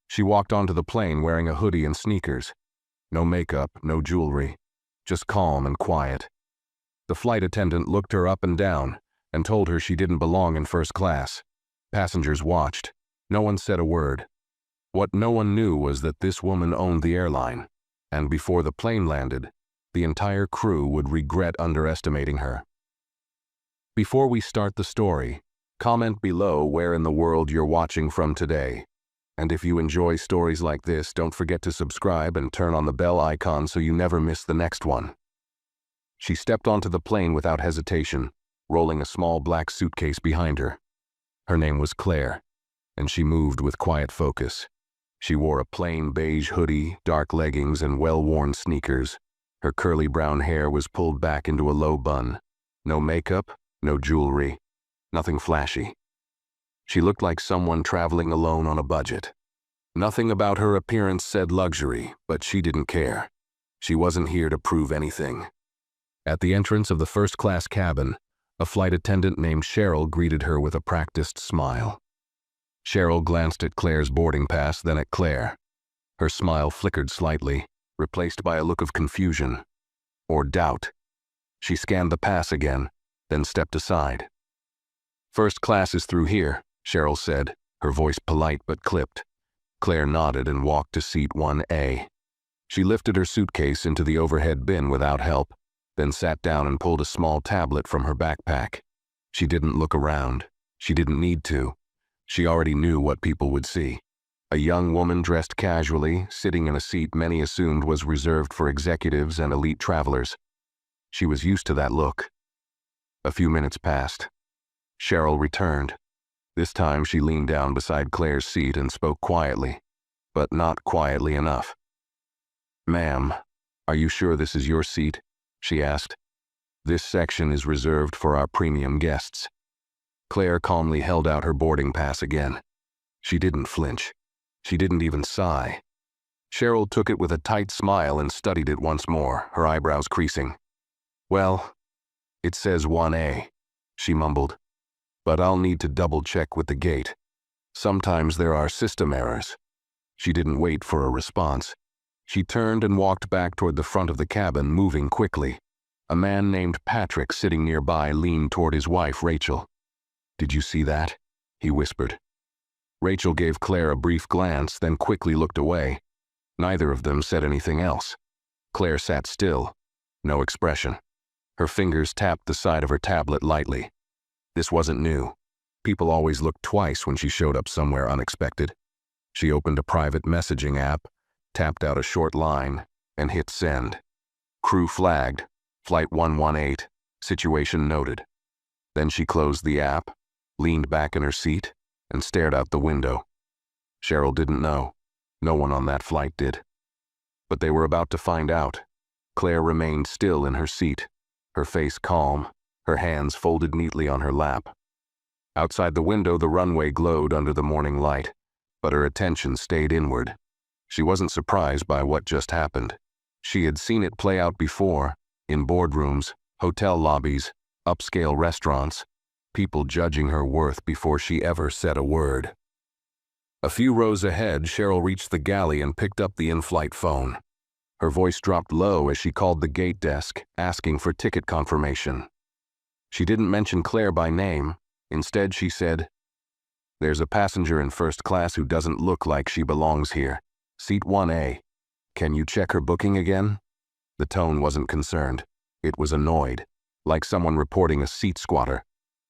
She walked onto the plane wearing a hoodie and sneakers. No makeup, no jewelry, just calm and quiet. The flight attendant looked her up and down and told her she didn't belong in first class. Passengers watched. No one said a word. What no one knew was that this woman owned the airline, and before the plane landed, the entire crew would regret underestimating her. Before we start the story, comment below where in the world you're watching from today. And if you enjoy stories like this, don't forget to subscribe and turn on the bell icon so you never miss the next one. She stepped onto the plane without hesitation, rolling a small black suitcase behind her. Her name was Claire, and she moved with quiet focus. She wore a plain beige hoodie, dark leggings, and well-worn sneakers. Her curly brown hair was pulled back into a low bun. No makeup, no jewelry, nothing flashy. She looked like someone traveling alone on a budget. Nothing about her appearance said luxury, but she didn't care. She wasn't here to prove anything. At the entrance of the first-class cabin, a flight attendant named Cheryl greeted her with a practiced smile. Cheryl glanced at Claire's boarding pass, then at Claire. Her smile flickered slightly, replaced by a look of confusion or doubt. She scanned the pass again, then stepped aside. "First class is through here," Cheryl said, her voice polite but clipped. Claire nodded and walked to seat 1A. She lifted her suitcase into the overhead bin without help, then sat down and pulled a small tablet from her backpack. She didn't look around. She didn't need to. She already knew what people would see. A young woman dressed casually, sitting in a seat many assumed was reserved for executives and elite travelers. She was used to that look. A few minutes passed. Cheryl returned. This time she leaned down beside Claire's seat and spoke quietly, but not quietly enough. "Ma'am, are you sure this is your seat?" she asked. "This section is reserved for our premium guests." Claire calmly held out her boarding pass again. She didn't flinch. She didn't even sigh. Cheryl took it with a tight smile and studied it once more, her eyebrows creasing. "Well, it says 1A, she mumbled. "But I'll need to double-check with the gate. Sometimes there are system errors." She didn't wait for a response. She turned and walked back toward the front of the cabin, moving quickly. A man named Patrick sitting nearby leaned toward his wife, Rachel. "Did you see that?" he whispered. Rachel gave Claire a brief glance, then quickly looked away. Neither of them said anything else. Claire sat still, no expression. Her fingers tapped the side of her tablet lightly. This wasn't new. People always looked twice when she showed up somewhere unexpected. She opened a private messaging app, tapped out a short line, and hit send. "Crew flagged, Flight 118, situation noted." Then she closed the app, leaned back in her seat, and stared out the window. Cheryl didn't know. No one on that flight did. But they were about to find out. Claire remained still in her seat, her face calm, her hands folded neatly on her lap. Outside the window, the runway glowed under the morning light, but her attention stayed inward. She wasn't surprised by what just happened. She had seen it play out before, in boardrooms, hotel lobbies, upscale restaurants, people judging her worth before she ever said a word. A few rows ahead, Cheryl reached the galley and picked up the in-flight phone. Her voice dropped low as she called the gate desk, asking for ticket confirmation. She didn't mention Claire by name. Instead, she said, "There's a passenger in first class who doesn't look like she belongs here. Seat 1A. Can you check her booking again?" The tone wasn't concerned. It was annoyed, like someone reporting a seat squatter.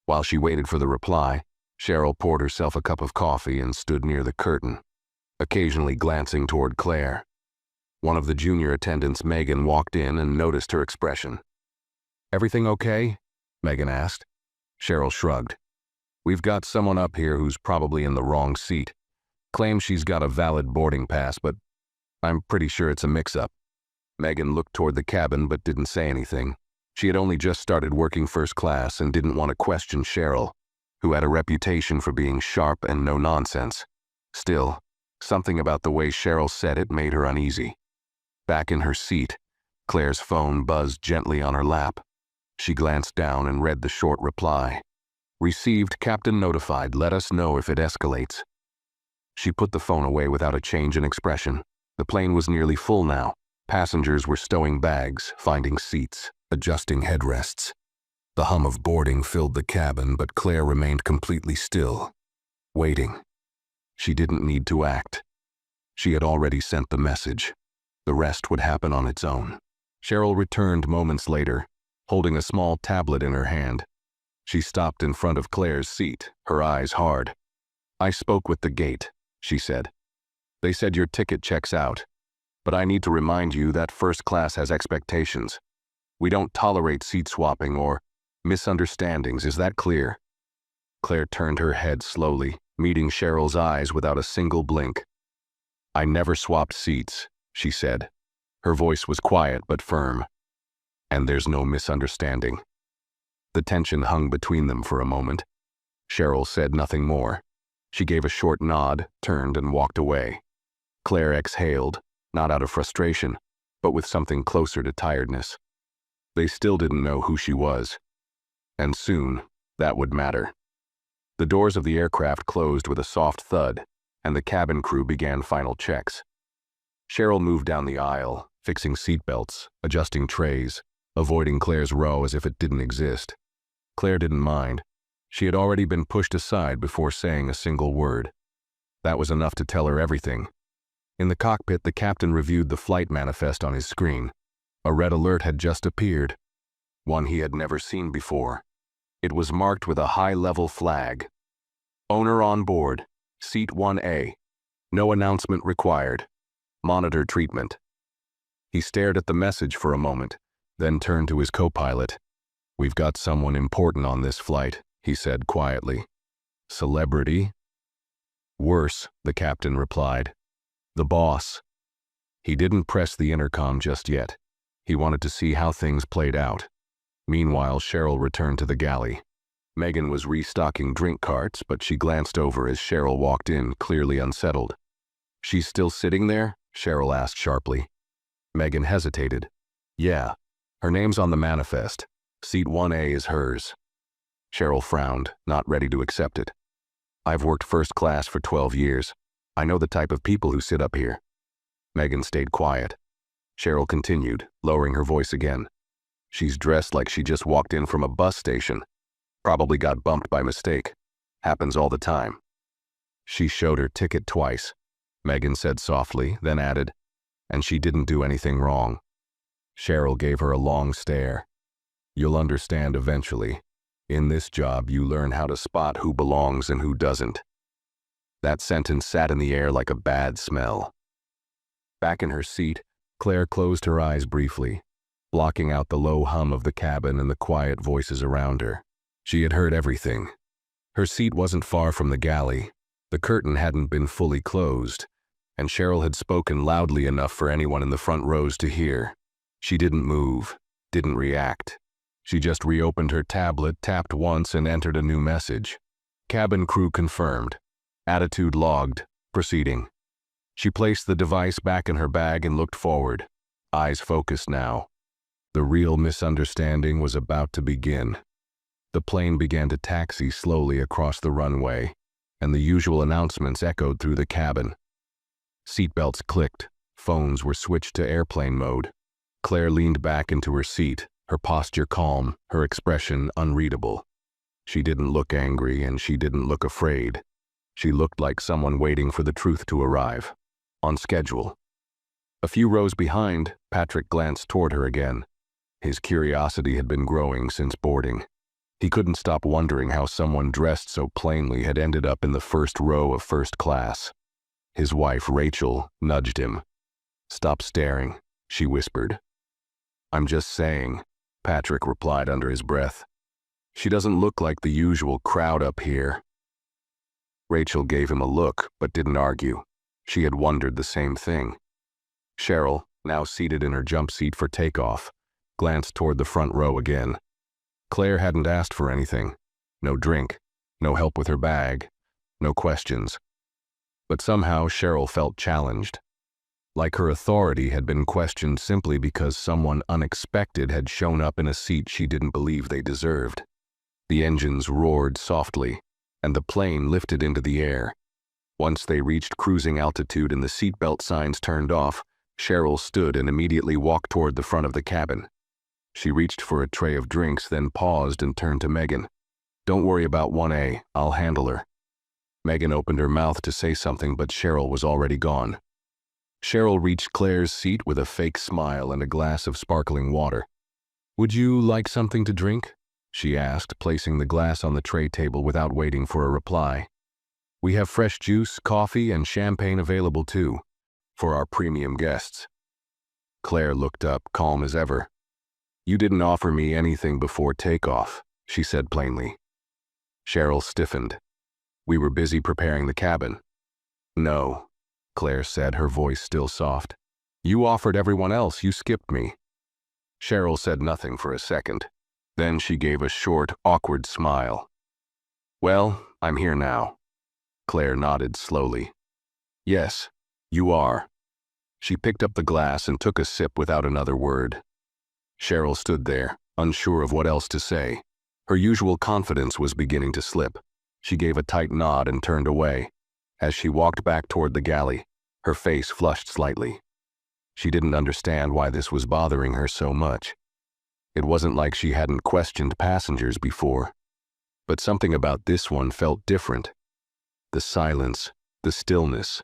While she waited for the reply, Cheryl poured herself a cup of coffee and stood near the curtain, occasionally glancing toward Claire. One of the junior attendants, Megan, walked in and noticed her expression. "Everything okay?" Megan asked. Cheryl shrugged. "We've got someone up here who's probably in the wrong seat. Claims she's got a valid boarding pass, but I'm pretty sure it's a mix-up." Megan looked toward the cabin but didn't say anything. She had only just started working first class and didn't want to question Cheryl, who had a reputation for being sharp and no-nonsense. Still, something about the way Cheryl said it made her uneasy. Back in her seat, Claire's phone buzzed gently on her lap. She glanced down and read the short reply. "Received, Captain notified. Let us know if it escalates." She put the phone away without a change in expression. The plane was nearly full now. Passengers were stowing bags, finding seats, adjusting headrests. The hum of boarding filled the cabin, but Claire remained completely still, waiting. She didn't need to act. She had already sent the message. The rest would happen on its own. Cheryl returned moments later, holding a small tablet in her hand. She stopped in front of Claire's seat, her eyes hard. "I spoke with the gate," she said. "They said your ticket checks out. But I need to remind you that first class has expectations. We don't tolerate seat swapping or misunderstandings, is that clear?" Claire turned her head slowly, meeting Cheryl's eyes without a single blink. "I never swapped seats," she said. Her voice was quiet but firm. "And there's no misunderstanding." The tension hung between them for a moment. Cheryl said nothing more. She gave a short nod, turned, and walked away. Claire exhaled, not out of frustration, but with something closer to tiredness. They still didn't know who she was. And soon, that would matter. The doors of the aircraft closed with a soft thud, and the cabin crew began final checks. Cheryl moved down the aisle, fixing seatbelts, adjusting trays, avoiding Claire's row as if it didn't exist. Claire didn't mind. She had already been pushed aside before saying a single word. That was enough to tell her everything. In the cockpit, the captain reviewed the flight manifest on his screen. A red alert had just appeared, one he had never seen before. It was marked with a high-level flag. "Owner on board, Seat 1A. No announcement required. Monitor treatment." He stared at the message for a moment, then turned to his co-pilot. "We've got someone important on this flight," he said quietly. "Celebrity?" "Worse," the captain replied. "The boss." He didn't press the intercom just yet. He wanted to see how things played out. Meanwhile, Cheryl returned to the galley. Megan was restocking drink carts, but she glanced over as Cheryl walked in, clearly unsettled. "She's still sitting there?" Cheryl asked sharply. Megan hesitated. "Yeah. Her name's on the manifest. Seat 1A is hers." Cheryl frowned, not ready to accept it. "I've worked first class for 12 years. I know the type of people who sit up here." Megan stayed quiet. Cheryl continued, lowering her voice again. "She's dressed like she just walked in from a bus station. Probably got bumped by mistake. Happens all the time." "She showed her ticket twice," Megan said softly, then added, "and she didn't do anything wrong." Cheryl gave her a long stare. "You'll understand eventually. In this job, you learn how to spot who belongs and who doesn't." That sentence sat in the air like a bad smell. Back in her seat, Claire closed her eyes briefly, blocking out the low hum of the cabin and the quiet voices around her. She had heard everything. Her seat wasn't far from the galley. The curtain hadn't been fully closed, and Cheryl had spoken loudly enough for anyone in the front rows to hear. She didn't move, didn't react. She just reopened her tablet, tapped once, and entered a new message. "Cabin crew confirmed. Attitude logged. Proceeding." She placed the device back in her bag and looked forward, eyes focused now. The real misunderstanding was about to begin. The plane began to taxi slowly across the runway, and the usual announcements echoed through the cabin. Seatbelts clicked, phones were switched to airplane mode. Claire leaned back into her seat, her posture calm, her expression unreadable. She didn't look angry and she didn't look afraid. She looked like someone waiting for the truth to arrive. On schedule. A few rows behind, Patrick glanced toward her again. His curiosity had been growing since boarding. He couldn't stop wondering how someone dressed so plainly had ended up in the first row of first class. His wife, Rachel, nudged him. "Stop staring," she whispered. "I'm just saying," Patrick replied under his breath. "She doesn't look like the usual crowd up here." Rachel gave him a look, but didn't argue. She had wondered the same thing. Cheryl, now seated in her jump seat for takeoff, glanced toward the front row again. Claire hadn't asked for anything. No drink, no help with her bag, no questions. But somehow Cheryl felt challenged. Like her authority had been questioned simply because someone unexpected had shown up in a seat she didn't believe they deserved. The engines roared softly, and the plane lifted into the air. Once they reached cruising altitude and the seatbelt signs turned off, Cheryl stood and immediately walked toward the front of the cabin. She reached for a tray of drinks, then paused and turned to Megan. "Don't worry about 1A, I'll handle her." Megan opened her mouth to say something, but Cheryl was already gone. Cheryl reached Claire's seat with a fake smile and a glass of sparkling water. "Would you like something to drink?" she asked, placing the glass on the tray table without waiting for a reply. "We have fresh juice, coffee, and champagne available too, for our premium guests." Claire looked up, calm as ever. "You didn't offer me anything before takeoff," she said plainly. Cheryl stiffened. "We were busy preparing the cabin." "No," Claire said, her voice still soft. "You offered everyone else, you skipped me." Cheryl said nothing for a second. Then she gave a short, awkward smile. "Well, I'm here now." Claire nodded slowly. "Yes, you are." She picked up the glass and took a sip without another word. Cheryl stood there, unsure of what else to say. Her usual confidence was beginning to slip. She gave a tight nod and turned away. As she walked back toward the galley, her face flushed slightly. She didn't understand why this was bothering her so much. It wasn't like she hadn't questioned passengers before. But something about this one felt different. The silence, the stillness,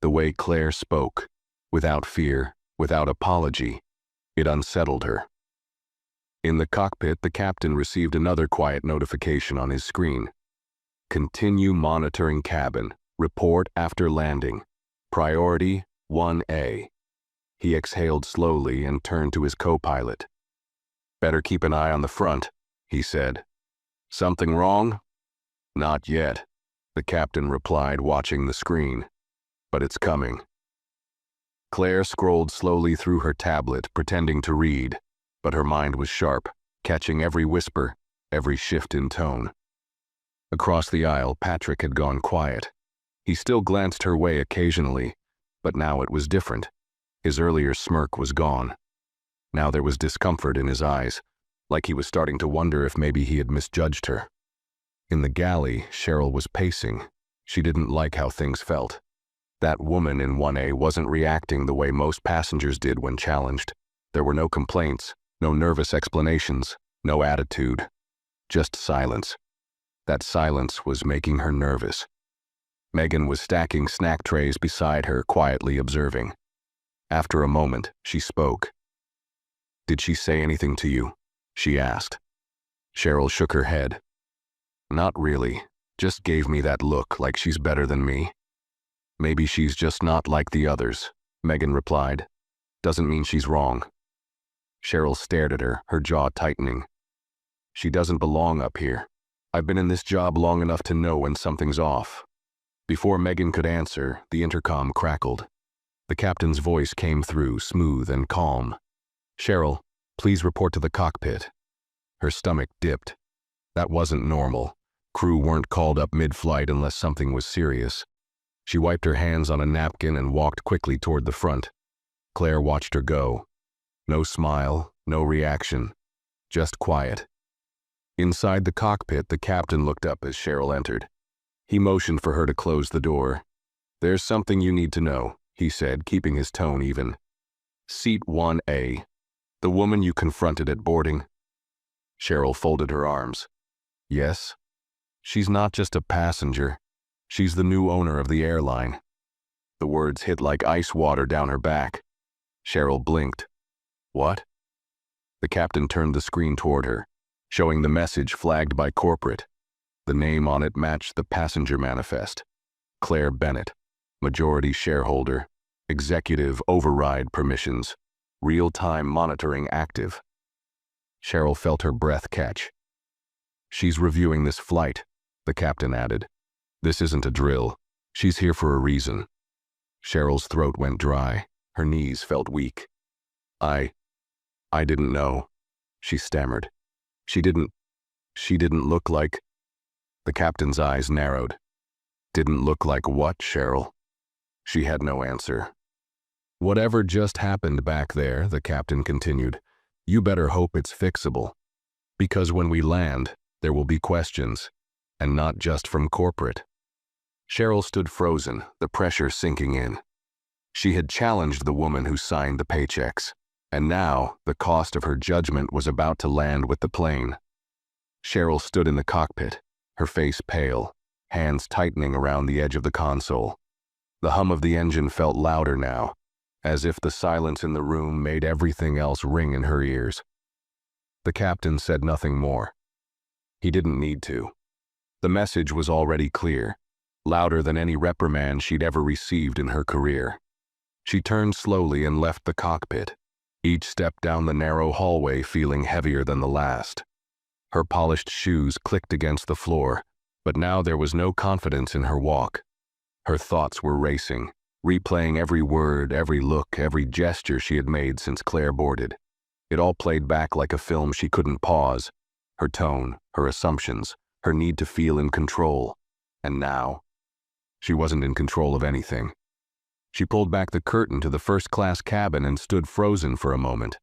the way Claire spoke, without fear, without apology, it unsettled her. In the cockpit, the captain received another quiet notification on his screen. "Continue monitoring cabin. Report after landing. Priority 1A." He exhaled slowly and turned to his co-pilot. "Better keep an eye on the front," he said. "Something wrong?" "Not yet," the captain replied, watching the screen. "But it's coming." Claire scrolled slowly through her tablet, pretending to read, but her mind was sharp, catching every whisper, every shift in tone. Across the aisle, Patrick had gone quiet. He still glanced her way occasionally, but now it was different. His earlier smirk was gone. Now there was discomfort in his eyes, like he was starting to wonder if maybe he had misjudged her. In the galley, Cheryl was pacing. She didn't like how things felt. That woman in 1A wasn't reacting the way most passengers did when challenged. There were no complaints, no nervous explanations, no attitude. Just silence. That silence was making her nervous. Megan was stacking snack trays beside her, quietly observing. After a moment, she spoke. "Did she say anything to you?" she asked. Cheryl shook her head. "Not really. Just gave me that look like she's better than me." "Maybe she's just not like the others," Megan replied. "Doesn't mean she's wrong." Cheryl stared at her, her jaw tightening. "She doesn't belong up here. I've been in this job long enough to know when something's off." Before Megan could answer, the intercom crackled. The captain's voice came through, smooth and calm. "Cheryl, please report to the cockpit." Her stomach dipped. That wasn't normal. Crew weren't called up mid-flight unless something was serious. She wiped her hands on a napkin and walked quickly toward the front. Claire watched her go. No smile, no reaction. Just quiet. Inside the cockpit, the captain looked up as Cheryl entered. He motioned for her to close the door. "There's something you need to know," he said, keeping his tone even. "Seat 1A. The woman you confronted at boarding." Cheryl folded her arms. "Yes? She's not just a passenger. She's the new owner of the airline." The words hit like ice water down her back. Cheryl blinked. "What?" The captain turned the screen toward her, showing the message flagged by corporate. The name on it matched the passenger manifest. Claire Bennett, majority shareholder, executive override permissions, real-time monitoring active. Cheryl felt her breath catch. "She's reviewing this flight," the captain added. "This isn't a drill. She's here for a reason." Cheryl's throat went dry. Her knees felt weak. I didn't know," she stammered. She didn't look like..." The captain's eyes narrowed. "Didn't look like what, Cheryl?" She had no answer. "Whatever just happened back there," the captain continued, "you better hope it's fixable. Because when we land, there will be questions, and not just from corporate." Cheryl stood frozen, the pressure sinking in. She had challenged the woman who signed the paychecks, and now the cost of her judgment was about to land with the plane. Cheryl stood in the cockpit, her face pale, hands tightening around the edge of the console. The hum of the engine felt louder now, as if the silence in the room made everything else ring in her ears. The captain said nothing more. He didn't need to. The message was already clear, louder than any reprimand she'd ever received in her career. She turned slowly and left the cockpit, each step down the narrow hallway feeling heavier than the last. Her polished shoes clicked against the floor, but now there was no confidence in her walk. Her thoughts were racing, replaying every word, every look, every gesture she had made since Claire boarded. It all played back like a film she couldn't pause. Her tone, her assumptions, her need to feel in control. And now, she wasn't in control of anything. She pulled back the curtain to the first-class cabin and stood frozen for a moment.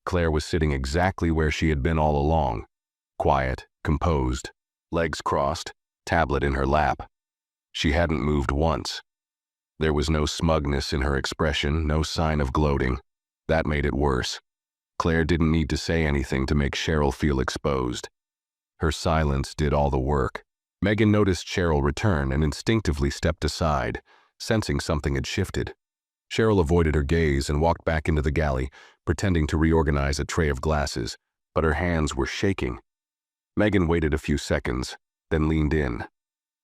Claire was sitting exactly where she had been all along, quiet, composed, legs crossed, tablet in her lap. She hadn't moved once. There was no smugness in her expression, no sign of gloating. That made it worse. Claire didn't need to say anything to make Cheryl feel exposed. Her silence did all the work. Megan noticed Cheryl return and instinctively stepped aside, sensing something had shifted. Cheryl avoided her gaze and walked back into the galley, pretending to reorganize a tray of glasses, but her hands were shaking. Megan waited a few seconds, then leaned in.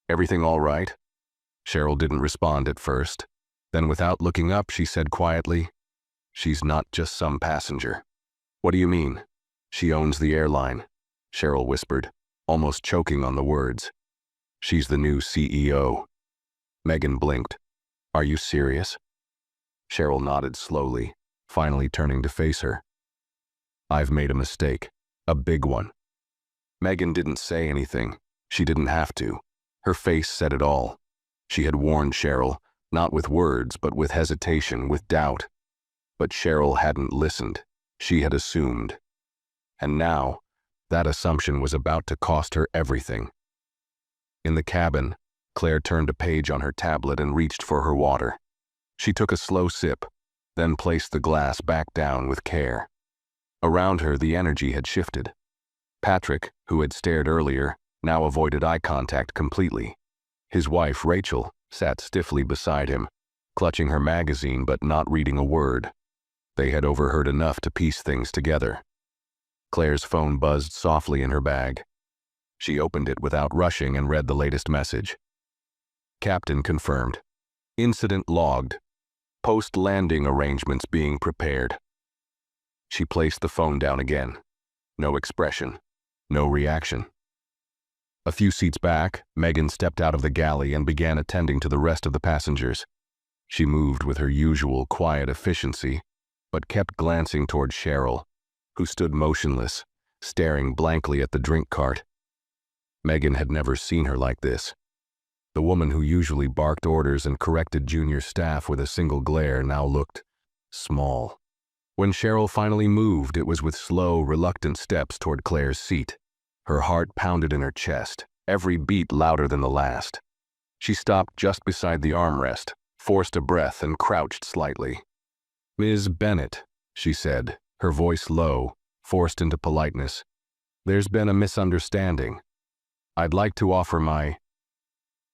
"Everything all right?" Cheryl didn't respond at first. Then without looking up, she said quietly, "She's not just some passenger." "What do you mean?" "She owns the airline," Cheryl whispered, almost choking on the words. "She's the new CEO." Megan blinked. "Are you serious?" Cheryl nodded slowly, finally turning to face her. "I've made a mistake. A big one." Megan didn't say anything. She didn't have to. Her face said it all. She had warned Cheryl, not with words, but with hesitation, with doubt. But Cheryl hadn't listened. She had assumed. And now, that assumption was about to cost her everything. In the cabin, Claire turned a page on her tablet and reached for her water. She took a slow sip, then placed the glass back down with care. Around her, the energy had shifted. Patrick, who had stared earlier, now avoided eye contact completely. His wife, Rachel, sat stiffly beside him, clutching her magazine but not reading a word. They had overheard enough to piece things together. Claire's phone buzzed softly in her bag. She opened it without rushing and read the latest message. Captain confirmed. Incident logged. Post-landing arrangements being prepared. She placed the phone down again. No expression. No reaction. A few seats back, Megan stepped out of the galley and began attending to the rest of the passengers. She moved with her usual quiet efficiency, but kept glancing toward Cheryl, who stood motionless, staring blankly at the drink cart. Megan had never seen her like this. The woman who usually barked orders and corrected junior staff with a single glare now looked small. When Cheryl finally moved, it was with slow, reluctant steps toward Claire's seat. Her heart pounded in her chest, every beat louder than the last. She stopped just beside the armrest, forced a breath, and crouched slightly. "Ms. Bennett," she said, her voice low, forced into politeness. "There's been a misunderstanding. I'd like to offer my—"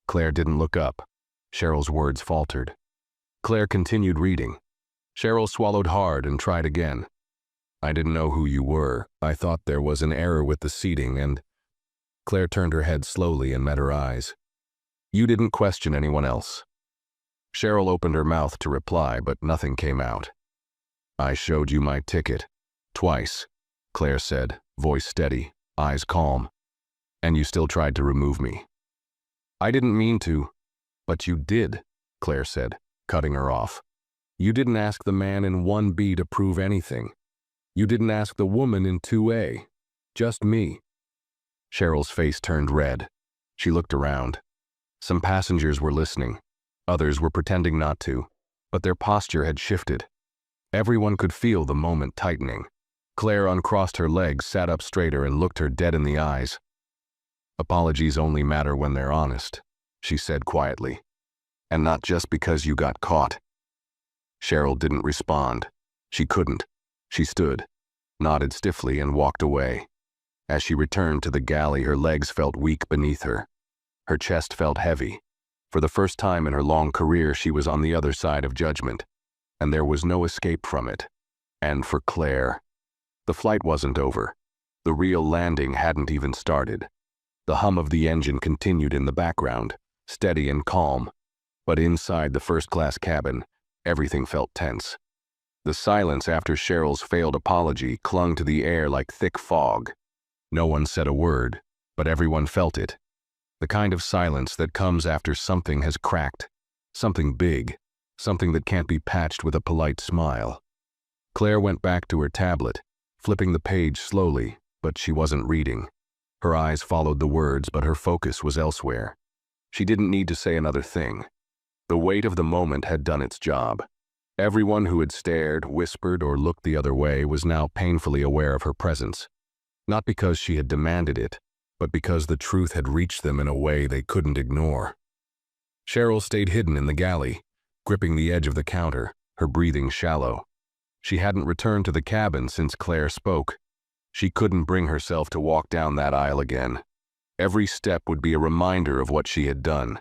Claire didn't look up. Cheryl's words faltered. Claire continued reading. Cheryl swallowed hard and tried again. "I didn't know who you were. I thought there was an error with the seating and—" Claire turned her head slowly and met her eyes. "You didn't question anyone else." Cheryl opened her mouth to reply, but nothing came out. "I showed you my ticket. Twice," Claire said, voice steady, eyes calm. "And you still tried to remove me." "I didn't mean to." "But you did," Claire said, cutting her off. "You didn't ask the man in 1B to prove anything. You didn't ask the woman in 2A. Just me." Cheryl's face turned red. She looked around. Some passengers were listening. Others were pretending not to, but their posture had shifted. Everyone could feel the moment tightening. Claire uncrossed her legs, sat up straighter, and looked her dead in the eyes. "Apologies only matter when they're honest," she said quietly. "And not just because you got caught." Cheryl didn't respond. She couldn't. She stood, nodded stiffly, and walked away. As she returned to the galley, her legs felt weak beneath her. Her chest felt heavy. For the first time in her long career, she was on the other side of judgment, and there was no escape from it. And for Claire, the flight wasn't over. The real landing hadn't even started. The hum of the engine continued in the background, steady and calm, but inside the first-class cabin, everything felt tense. The silence after Cheryl's failed apology clung to the air like thick fog. No one said a word, but everyone felt it. The kind of silence that comes after something has cracked, something big, something that can't be patched with a polite smile. Claire went back to her tablet, flipping the page slowly, but she wasn't reading. Her eyes followed the words, but her focus was elsewhere. She didn't need to say another thing. The weight of the moment had done its job. Everyone who had stared, whispered, or looked the other way was now painfully aware of her presence. Not because she had demanded it, but because the truth had reached them in a way they couldn't ignore. Cheryl stayed hidden in the galley, gripping the edge of the counter, her breathing shallow. She hadn't returned to the cabin since Claire spoke. She couldn't bring herself to walk down that aisle again. Every step would be a reminder of what she had done.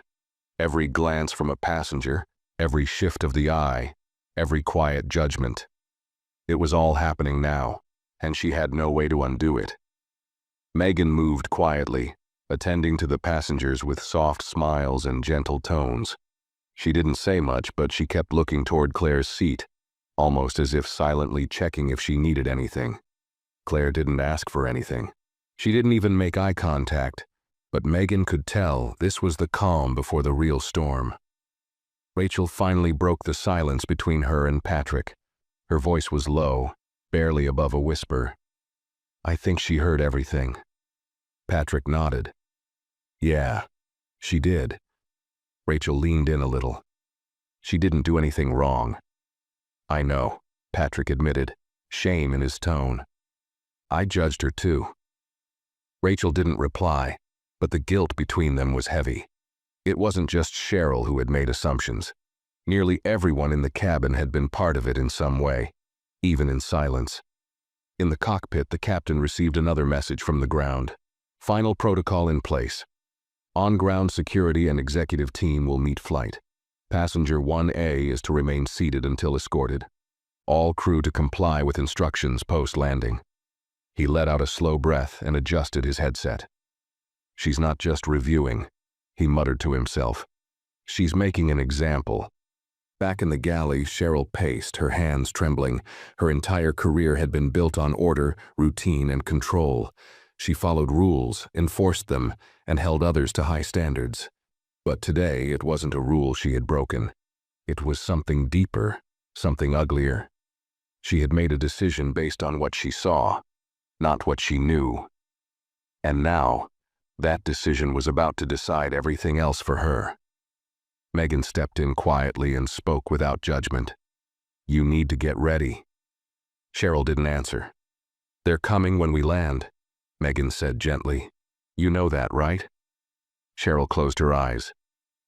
Every glance from a passenger, every shift of the eye, every quiet judgment. It was all happening now, and she had no way to undo it. Megan moved quietly, attending to the passengers with soft smiles and gentle tones. She didn't say much, but she kept looking toward Claire's seat, almost as if silently checking if she needed anything. Claire didn't ask for anything. She didn't even make eye contact, but Megan could tell this was the calm before the real storm. Rachel finally broke the silence between her and Patrick. Her voice was low, barely above a whisper. "I think she heard everything." Patrick nodded. "Yeah, she did." Rachel leaned in a little. "She didn't do anything wrong." "I know," Patrick admitted, shame in his tone. "I judged her too." Rachel didn't reply, but the guilt between them was heavy. It wasn't just Cheryl who had made assumptions. Nearly everyone in the cabin had been part of it in some way, even in silence. In the cockpit, the captain received another message from the ground. "Final protocol in place. On-ground security and executive team will meet flight. Passenger 1A is to remain seated until escorted. All crew to comply with instructions post-landing." He let out a slow breath and adjusted his headset. "She's not just reviewing," he muttered to himself. "She's making an example." Back in the galley, Cheryl paced, her hands trembling. Her entire career had been built on order, routine, and control. She followed rules, enforced them, and held others to high standards. But today, it wasn't a rule she had broken. It was something deeper, something uglier. She had made a decision based on what she saw, not what she knew. And now, that decision was about to decide everything else for her. Megan stepped in quietly and spoke without judgment. "You need to get ready." Cheryl didn't answer. "They're coming when we land," Megan said gently. "You know that, right?" Cheryl closed her eyes.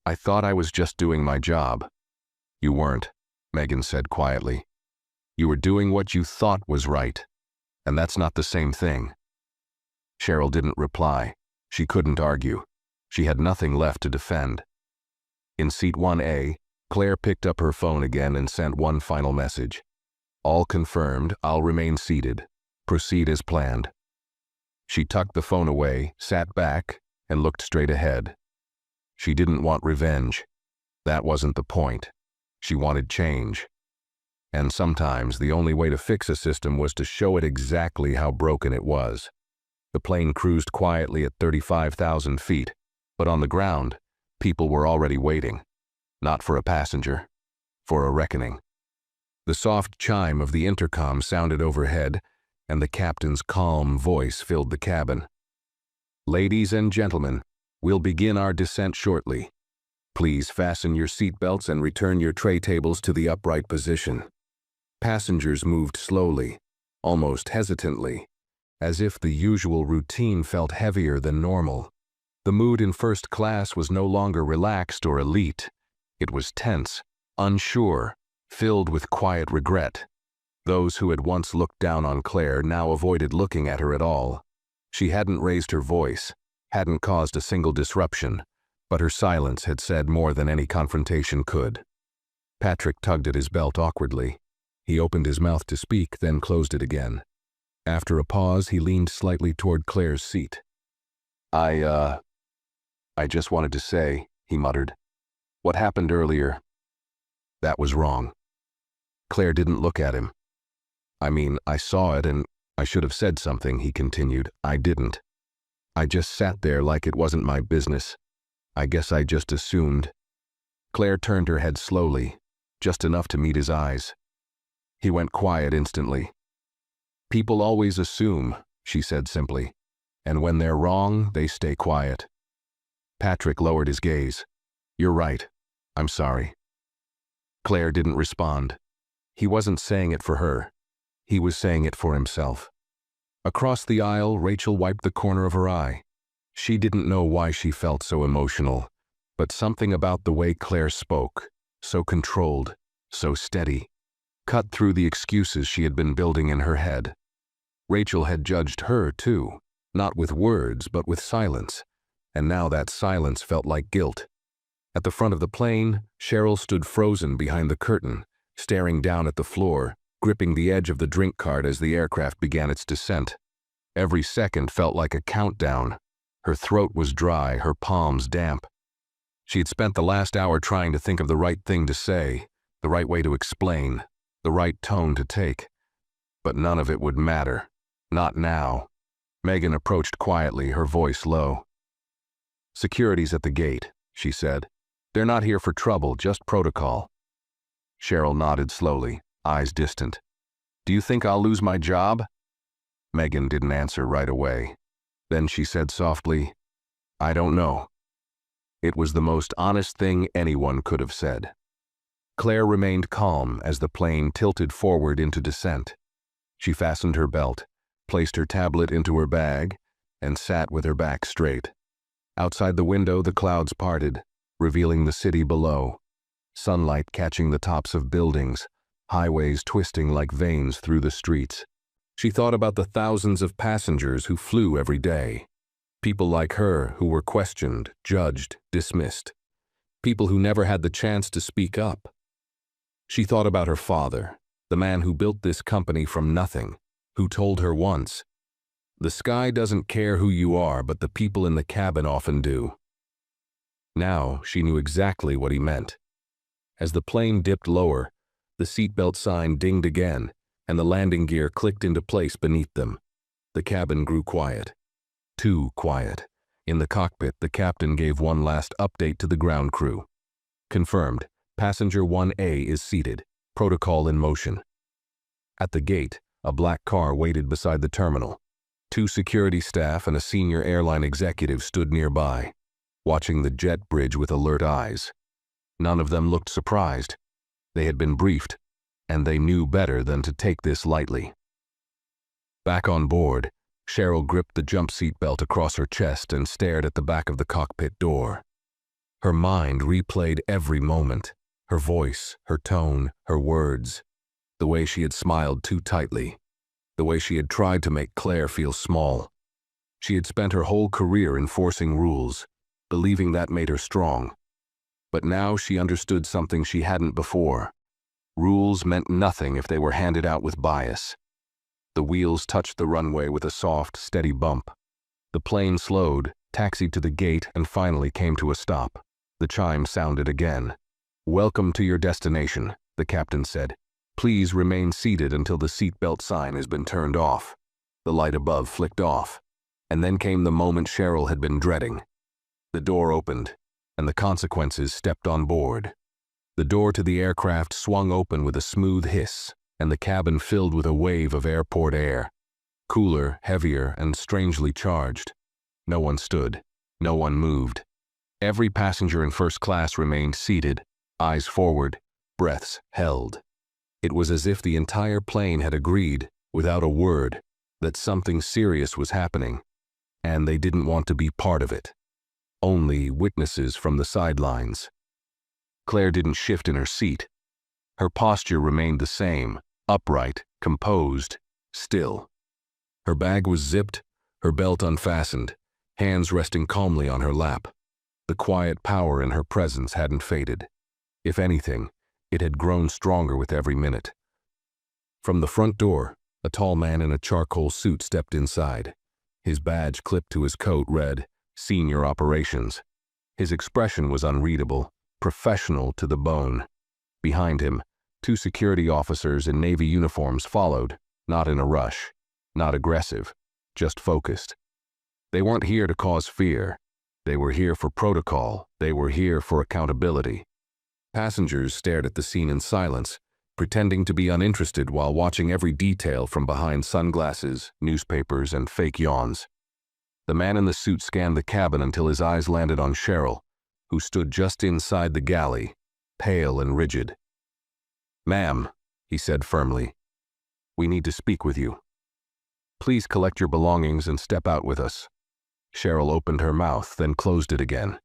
"I thought I was just doing my job." "You weren't," Megan said quietly. "You were doing what you thought was right, and that's not the same thing." Cheryl didn't reply. She couldn't argue. She had nothing left to defend. In seat 1A, Claire picked up her phone again and sent one final message. "All confirmed, I'll remain seated. Proceed as planned." She tucked the phone away, sat back, and looked straight ahead. She didn't want revenge. That wasn't the point. She wanted change. And sometimes the only way to fix a system was to show it exactly how broken it was. The plane cruised quietly at 35,000 feet, but on the ground, people were already waiting. Not for a passenger, for a reckoning. The soft chime of the intercom sounded overhead, and the captain's calm voice filled the cabin. "Ladies and gentlemen, we'll begin our descent shortly. Please fasten your seatbelts and return your tray tables to the upright position." Passengers moved slowly, almost hesitantly, as if the usual routine felt heavier than normal. The mood in first class was no longer relaxed or elite. It was tense, unsure, filled with quiet regret. Those who had once looked down on Claire now avoided looking at her at all. She hadn't raised her voice, hadn't caused a single disruption, but her silence had said more than any confrontation could. Patrick tugged at his belt awkwardly. He opened his mouth to speak, then closed it again. After a pause, he leaned slightly toward Claire's seat. I just wanted to say," he muttered. "What happened earlier, that was wrong." Claire didn't look at him. "I mean, I saw it and I should have said something," he continued. "I didn't. I just sat there like it wasn't my business. I guess I just assumed." Claire turned her head slowly, just enough to meet his eyes. He went quiet instantly. "People always assume," she said simply, "and when they're wrong, they stay quiet." Patrick lowered his gaze. "You're right. I'm sorry." Claire didn't respond. He wasn't saying it for her. He was saying it for himself. Across the aisle, Rachel wiped the corner of her eye. She didn't know why she felt so emotional, but something about the way Claire spoke, so controlled, so steady, cut through the excuses she had been building in her head. Rachel had judged her, too, not with words, but with silence, and now that silence felt like guilt. At the front of the plane, Cheryl stood frozen behind the curtain, staring down at the floor, gripping the edge of the drink cart as the aircraft began its descent. Every second felt like a countdown. Her throat was dry, her palms damp. She had spent the last hour trying to think of the right thing to say, the right way to explain, the right tone to take. But none of it would matter. Not now. Megan approached quietly, her voice low. "Security's at the gate," she said. "They're not here for trouble, just protocol." Cheryl nodded slowly, eyes distant. "Do you think I'll lose my job?" Megan didn't answer right away. Then she said softly, "I don't know." It was the most honest thing anyone could have said. Claire remained calm as the plane tilted forward into descent. She fastened her belt, placed her tablet into her bag, and sat with her back straight. Outside the window, the clouds parted, revealing the city below. Sunlight catching the tops of buildings, highways twisting like veins through the streets. She thought about the thousands of passengers who flew every day. People like her who were questioned, judged, dismissed. People who never had the chance to speak up. She thought about her father, the man who built this company from nothing, who told her once, "The sky doesn't care who you are, but the people in the cabin often do." Now she knew exactly what he meant. As the plane dipped lower, the seatbelt sign dinged again, and the landing gear clicked into place beneath them. The cabin grew quiet. Too quiet. In the cockpit, the captain gave one last update to the ground crew. "Confirmed. Passenger 1A is seated. Protocol in motion." At the gate, a black car waited beside the terminal. 2 security staff and a senior airline executive stood nearby, watching the jet bridge with alert eyes. None of them looked surprised. They had been briefed, and they knew better than to take this lightly. Back on board, Cheryl gripped the jump seat belt across her chest and stared at the back of the cockpit door. Her mind replayed every moment, her voice, her tone, her words, the way she had smiled too tightly, the way she had tried to make Claire feel small. She had spent her whole career enforcing rules, believing that made her strong. But now she understood something she hadn't before. Rules meant nothing if they were handed out with bias. The wheels touched the runway with a soft, steady bump. The plane slowed, taxied to the gate, and finally came to a stop. The chime sounded again. "Welcome to your destination," the captain said. "Please remain seated until the seatbelt sign has been turned off." The light above flicked off, and then came the moment Cheryl had been dreading. The door opened, and the consequences stepped on board. The door to the aircraft swung open with a smooth hiss, and the cabin filled with a wave of airport air. Cooler, heavier, and strangely charged. No one stood. No one moved. Every passenger in first class remained seated, eyes forward, breaths held. It was as if the entire plane had agreed, without a word, that something serious was happening, and they didn't want to be part of it. only witnesses from the sidelines. Claire didn't shift in her seat. Her posture remained the same, upright, composed, still. Her bag was zipped, her belt unfastened, hands resting calmly on her lap. The quiet power in her presence hadn't faded. If anything, it had grown stronger with every minute. From the front door, a tall man in a charcoal suit stepped inside. His badge clipped to his coat read, "Senior Operations." His expression was unreadable, professional to the bone. Behind him, 2 security officers in Navy uniforms followed, not in a rush, not aggressive, just focused. They weren't here to cause fear. They were here for protocol. They were here for accountability. Passengers stared at the scene in silence, pretending to be uninterested while watching every detail from behind sunglasses, newspapers, and fake yawns. The man in the suit scanned the cabin until his eyes landed on Cheryl, who stood just inside the galley, pale and rigid. "Ma'am," he said firmly, "we need to speak with you. Please collect your belongings and step out with us." Cheryl opened her mouth, then closed it again.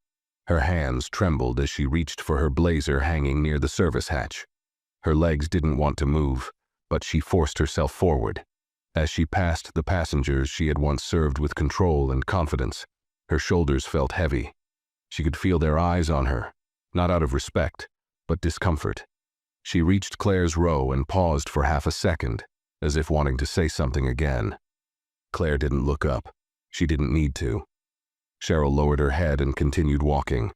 Her hands trembled as she reached for her blazer hanging near the service hatch. Her legs didn't want to move, but she forced herself forward. As she passed the passengers she had once served with control and confidence, her shoulders felt heavy. She could feel their eyes on her, not out of respect, but discomfort. She reached Claire's row and paused for half a second, as if wanting to say something again. Claire didn't look up. She didn't need to. Cheryl lowered her head and continued walking.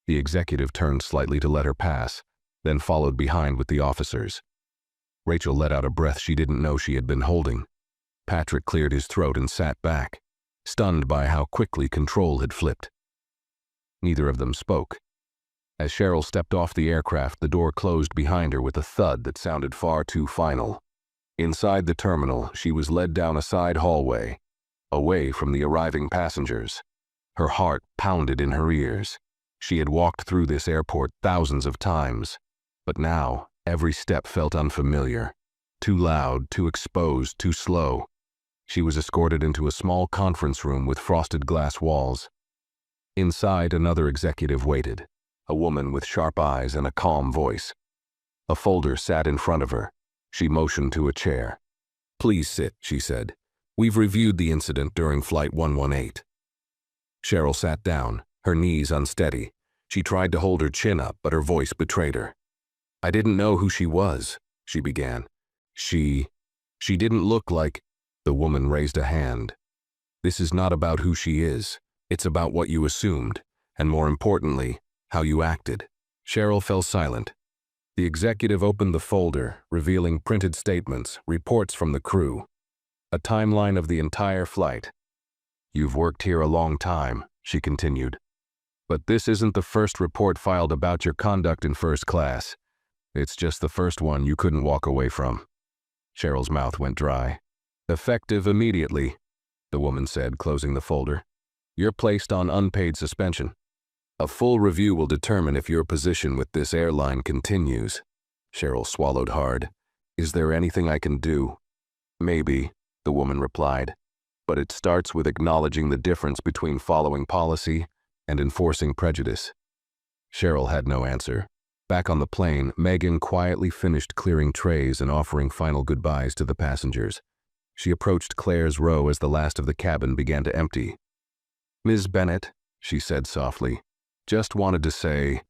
The executive turned slightly to let her pass, then followed behind with the officers. Rachel let out a breath she didn't know she had been holding. Patrick cleared his throat and sat back, stunned by how quickly control had flipped. Neither of them spoke. As Cheryl stepped off the aircraft, the door closed behind her with a thud that sounded far too final. Inside the terminal, she was led down a side hallway, away from the arriving passengers. Her heart pounded in her ears. She had walked through this airport thousands of times, but now every step felt unfamiliar. Too loud, too exposed, too slow. She was escorted into a small conference room with frosted glass walls. Inside, another executive waited, a woman with sharp eyes and a calm voice. A folder sat in front of her. She motioned to a chair. "Please sit," she said. "We've reviewed the incident during Flight 118. Cheryl sat down, her knees unsteady. She tried to hold her chin up, but her voice betrayed her. "I didn't know who she was," she began. She didn't look like—" The woman raised a hand. "This is not about who she is. It's about what you assumed, and more importantly, how you acted." Cheryl fell silent. The executive opened the folder, revealing printed statements, reports from the crew, a timeline of the entire flight. "You've worked here a long time," she continued. "But this isn't the first report filed about your conduct in first class. It's just the first one you couldn't walk away from." Cheryl's mouth went dry. "Effective immediately," the woman said, closing the folder. "You're placed on unpaid suspension. A full review will determine if your position with this airline continues." Cheryl swallowed hard. "Is there anything I can do?" "Maybe," the woman replied. "But it starts with acknowledging the difference between following policy and enforcing prejudice." Cheryl had no answer. Back on the plane, Megan quietly finished clearing trays and offering final goodbyes to the passengers. She approached Claire's row as the last of the cabin began to empty. "Ms. Bennett," she said softly, "just wanted to say,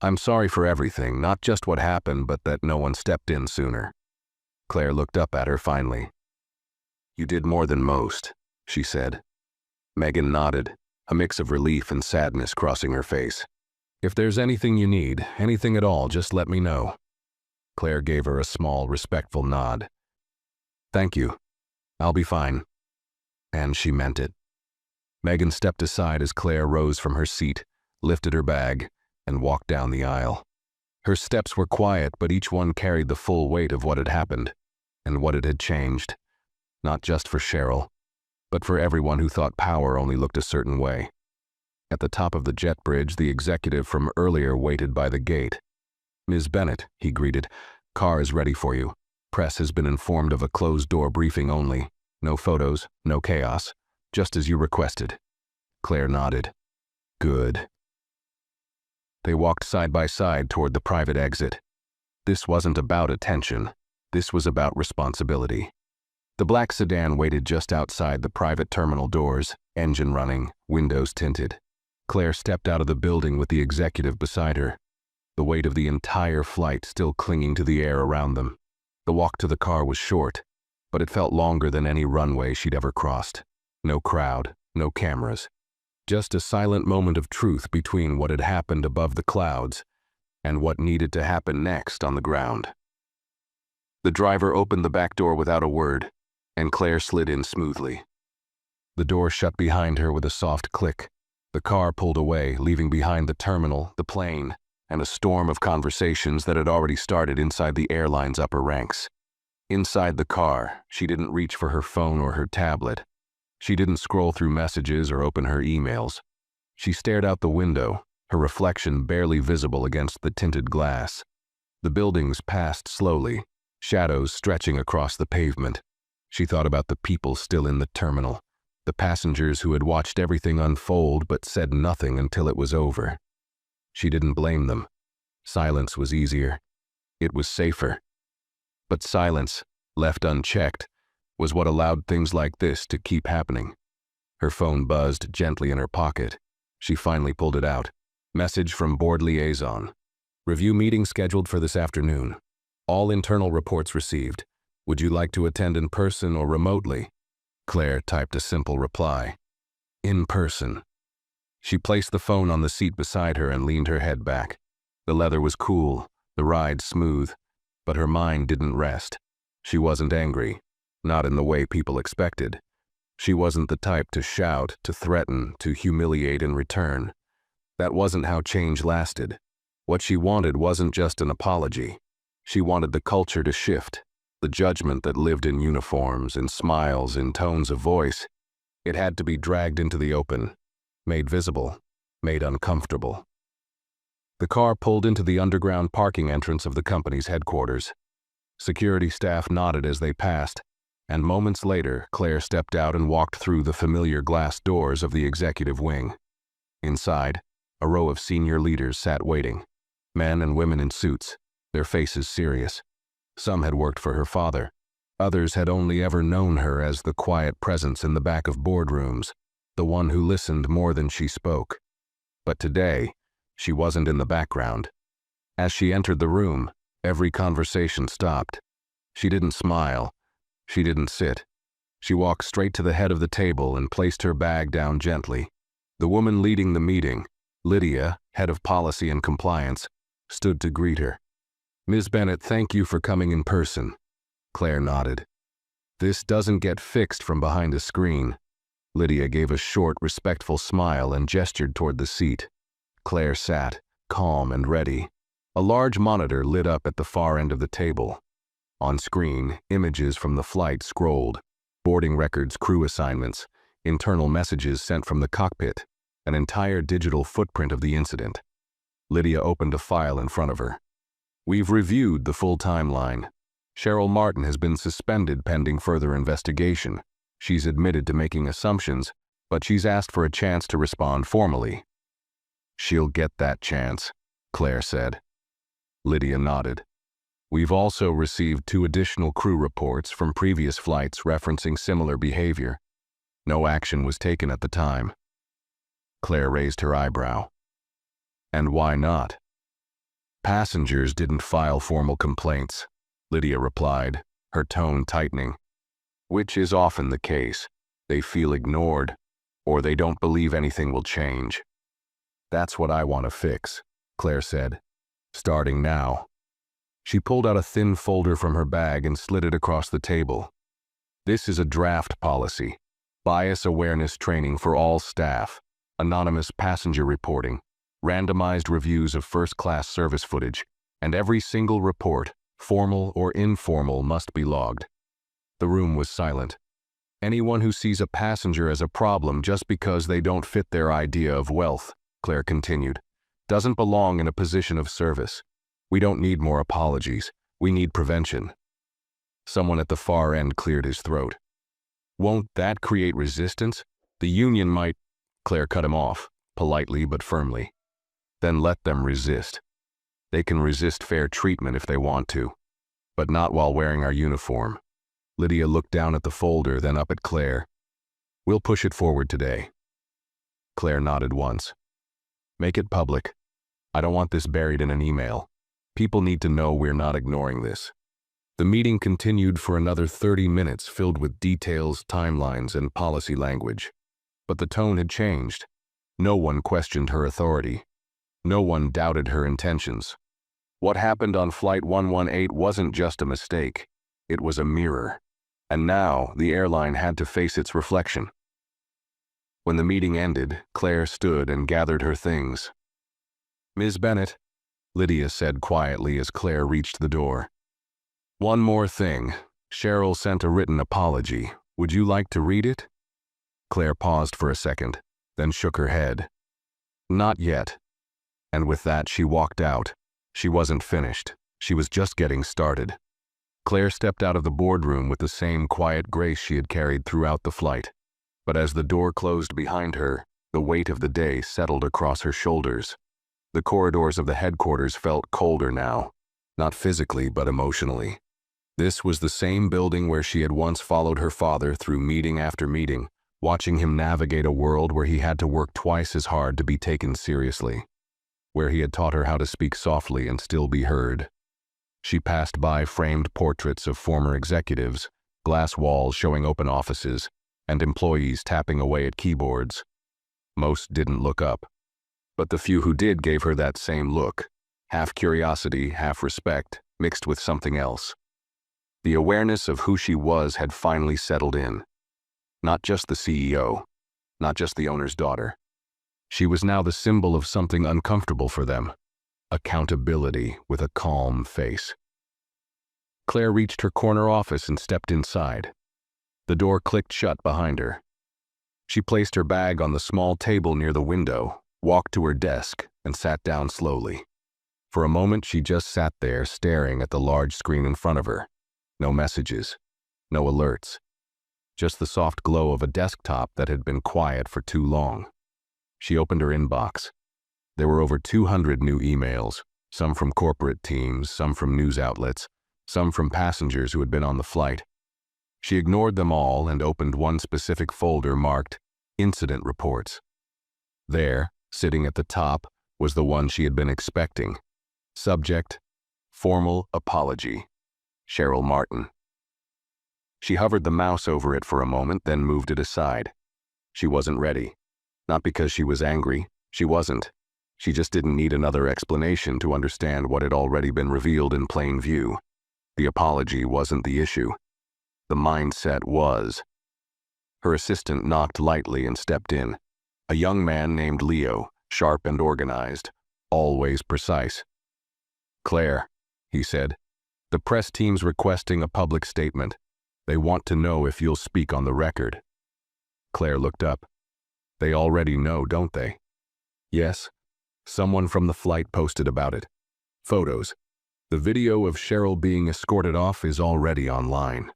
I'm sorry for everything, not just what happened, but that no one stepped in sooner." Claire looked up at her finally. "You did more than most," she said. Megan nodded, a mix of relief and sadness crossing her face. "If there's anything you need, anything at all, just let me know." Claire gave her a small, respectful nod. "Thank you. I'll be fine." And she meant it. Megan stepped aside as Claire rose from her seat, lifted her bag, and walked down the aisle. Her steps were quiet, but each one carried the full weight of what had happened, and what it had changed. Not just for Cheryl, but for everyone who thought power only looked a certain way. At the top of the jet bridge, the executive from earlier waited by the gate. "Ms. Bennett," he greeted, "car is ready for you. Press has been informed of a closed-door briefing only. No photos, no chaos, just as you requested." Claire nodded. Good. They walked side by side toward the private exit. This wasn't about attention. This was about responsibility. The black sedan waited just outside the private terminal doors, engine running, windows tinted. Claire stepped out of the building with the executive beside her, the weight of the entire flight still clinging to the air around them. The walk to the car was short, but it felt longer than any runway she'd ever crossed. No crowd, no cameras. Just a silent moment of truth between what had happened above the clouds and what needed to happen next on the ground. The driver opened the back door without a word, and Claire slid in smoothly. The door shut behind her with a soft click. The car pulled away, leaving behind the terminal, the plane, and a storm of conversations that had already started inside the airline's upper ranks. Inside the car, she didn't reach for her phone or her tablet. She didn't scroll through messages or open her emails. She stared out the window, her reflection barely visible against the tinted glass. The buildings passed slowly, shadows stretching across the pavement. She thought about the people still in the terminal, the passengers who had watched everything unfold but said nothing until it was over. She didn't blame them. Silence was easier. It was safer. But silence, left unchecked, was what allowed things like this to keep happening. Her phone buzzed gently in her pocket. She finally pulled it out. Message from board liaison. Review meeting scheduled for this afternoon. All internal reports received. Would you like to attend in person or remotely? Claire typed a simple reply. In person. She placed the phone on the seat beside her and leaned her head back. The leather was cool, the ride smooth, but her mind didn't rest. She wasn't angry, not in the way people expected. She wasn't the type to shout, to threaten, to humiliate in return. That wasn't how change lasted. What she wanted wasn't just an apology. She wanted the culture to shift, the judgment that lived in uniforms, in smiles, in tones of voice. It had to be dragged into the open, made visible, made uncomfortable. The car pulled into the underground parking entrance of the company's headquarters. Security staff nodded as they passed, and moments later, Claire stepped out and walked through the familiar glass doors of the executive wing. Inside, a row of senior leaders sat waiting, men and women in suits, their faces serious. Some had worked for her father. Others had only ever known her as the quiet presence in the back of boardrooms, the one who listened more than she spoke. But today, she wasn't in the background. As she entered the room, every conversation stopped. She didn't smile. She didn't sit. She walked straight to the head of the table and placed her bag down gently. The woman leading the meeting, Lydia, head of policy and compliance, stood to greet her. Ms. Bennett, thank you for coming in person. Claire nodded. This doesn't get fixed from behind a screen. Lydia gave a short, respectful smile and gestured toward the seat. Claire sat, calm and ready. A large monitor lit up at the far end of the table. On screen, images from the flight scrolled. Boarding records, crew assignments, internal messages sent from the cockpit, an entire digital footprint of the incident. Lydia opened a file in front of her. We've reviewed the full timeline. Cheryl Martin has been suspended pending further investigation. She's admitted to making assumptions, but she's asked for a chance to respond formally. She'll get that chance, Claire said. Lydia nodded. We've also received 2 additional crew reports from previous flights referencing similar behavior. No action was taken at the time. Claire raised her eyebrow. And why not? Passengers didn't file formal complaints, Lydia replied, her tone tightening. Which is often the case. They feel ignored, or they don't believe anything will change. That's what I want to fix, Claire said. Starting now. She pulled out a thin folder from her bag and slid it across the table. This is a draft policy. Bias awareness training for all staff. Anonymous passenger reporting. Randomized reviews of first-class service footage. And every single report, formal or informal, must be logged. The room was silent. Anyone who sees a passenger as a problem just because they don't fit their idea of wealth, Claire continued, doesn't belong in a position of service. We don't need more apologies. We need prevention. Someone at the far end cleared his throat. Won't that create resistance? The union might... Claire cut him off. politely but firmly. Then let them resist. They can resist fair treatment if they want to, but not while wearing our uniform. Lydia looked down at the folder, then up at Claire. We'll push it forward today. Claire nodded once. Make it public. I don't want this buried in an email. People need to know we're not ignoring this. The meeting continued for another 30 minutes, filled with details, timelines, and policy language. But the tone had changed. No one questioned her authority. No one doubted her intentions. What happened on Flight 118 wasn't just a mistake. It was a mirror. And now the airline had to face its reflection. When the meeting ended, Claire stood and gathered her things. Ms. Bennett, Lydia said quietly as Claire reached the door. One more thing. Cheryl sent a written apology. Would you like to read it? Claire paused for a second, then shook her head. Not yet. And with that, she walked out. She wasn't finished. She was just getting started. Claire stepped out of the boardroom with the same quiet grace she had carried throughout the flight. But as the door closed behind her, the weight of the day settled across her shoulders. The corridors of the headquarters felt colder now, not physically but emotionally. This was the same building where she had once followed her father through meeting after meeting, watching him navigate a world where he had to work twice as hard to be taken seriously, where he had taught her how to speak softly and still be heard. She passed by framed portraits of former executives, glass walls showing open offices, and employees tapping away at keyboards. Most didn't look up, but the few who did gave her that same look, half curiosity, half respect, mixed with something else. The awareness of who she was had finally settled in. Not just the CEO, not just the owner's daughter. She was now the symbol of something uncomfortable for them. Accountability with a calm face. Claire reached her corner office and stepped inside. The door clicked shut behind her. She placed her bag on the small table near the window, walked to her desk, and sat down slowly. For a moment, she just sat there staring at the large screen in front of her. No messages, no alerts. Just the soft glow of a desktop that had been quiet for too long. She opened her inbox. There were over 200 new emails, some from corporate teams, some from news outlets, some from passengers who had been on the flight. She ignored them all and opened one specific folder marked Incident Reports. There, sitting at the top, was the one she had been expecting. Subject, Formal Apology. Cheryl Martin. She hovered the mouse over it for a moment, then moved it aside. She wasn't ready. Not because she was angry. She wasn't. She just didn't need another explanation to understand what had already been revealed in plain view. The apology wasn't the issue. The mindset was. Her assistant knocked lightly and stepped in. A young man named Leo, sharp and organized, always precise. Claire, he said, the press team's requesting a public statement. They want to know if you'll speak on the record. Claire looked up. They already know, don't they? Yes. Someone from the flight posted about it. Photos. The video of Cheryl being escorted off is already online.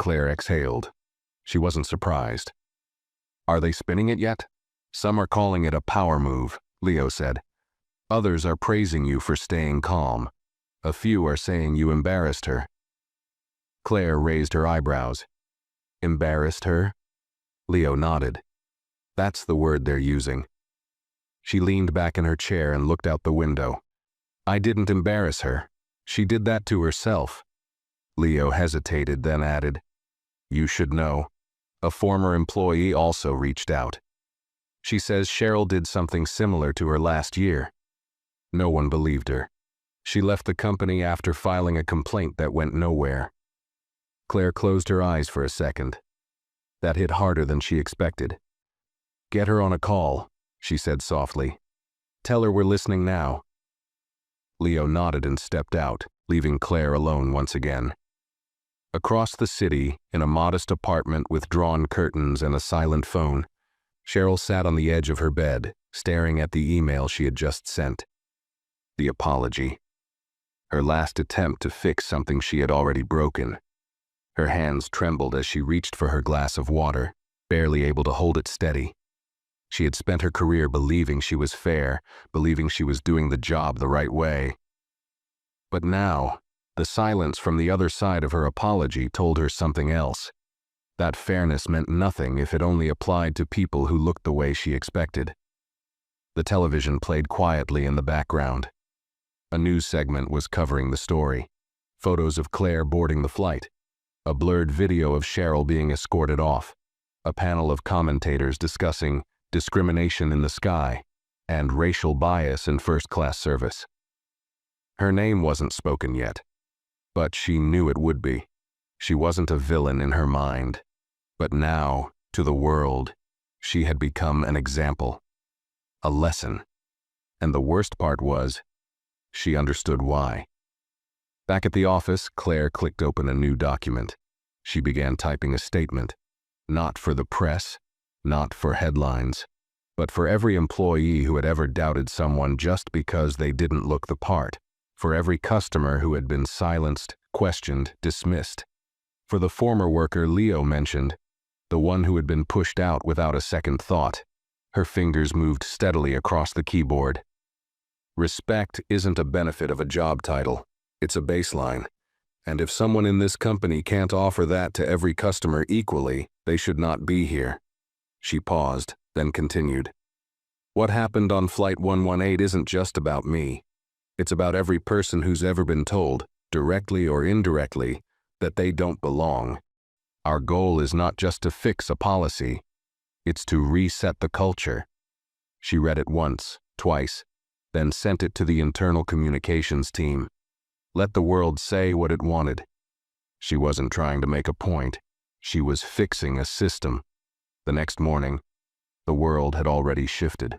Claire exhaled. She wasn't surprised. Are they spinning it yet? Some are calling it a power move, Leo said. Others are praising you for staying calm. A few are saying you embarrassed her. Claire raised her eyebrows. Embarrassed her? Leo nodded. That's the word they're using. She leaned back in her chair and looked out the window. I didn't embarrass her. She did that to herself. Leo hesitated, then added, You should know. A former employee also reached out. She says Cheryl did something similar to her last year. No one believed her. She left the company after filing a complaint that went nowhere. Claire closed her eyes for a second. That hit harder than she expected. Get her on a call, she said softly. Tell her we're listening now. Leo nodded and stepped out, leaving Claire alone once again. Across the city, in a modest apartment with drawn curtains and a silent phone, Cheryl sat on the edge of her bed, staring at the email she had just sent. The apology. Her last attempt to fix something she had already broken. Her hands trembled as she reached for her glass of water, barely able to hold it steady. She had spent her career believing she was fair, believing she was doing the job the right way. But now, the silence from the other side of her apology told her something else. That fairness meant nothing if it only applied to people who looked the way she expected. The television played quietly in the background. A news segment was covering the story. Photos of Claire boarding the flight. A blurred video of Cheryl being escorted off. A panel of commentators discussing discrimination in the sky and racial bias in first-class service. Her name wasn't spoken yet, but she knew it would be. She wasn't a villain in her mind, but now, to the world, she had become an example, a lesson. And the worst part was, she understood why. Back at the office, Claire clicked open a new document. She began typing a statement, not for the press, not for headlines, but for every employee who had ever doubted someone just because they didn't look the part, for every customer who had been silenced, questioned, dismissed, for the former worker Leo mentioned, the one who had been pushed out without a second thought. Her fingers moved steadily across the keyboard. Respect isn't a benefit of a job title, it's a baseline. And if someone in this company can't offer that to every customer equally, they should not be here. She paused, then continued. What happened on Flight 118 isn't just about me. It's about every person who's ever been told, directly or indirectly, that they don't belong. Our goal is not just to fix a policy, it's to reset the culture. She read it once, twice, then sent it to the internal communications team. Let the world say what it wanted. She wasn't trying to make a point. She was fixing a system. The next morning, the world had already shifted.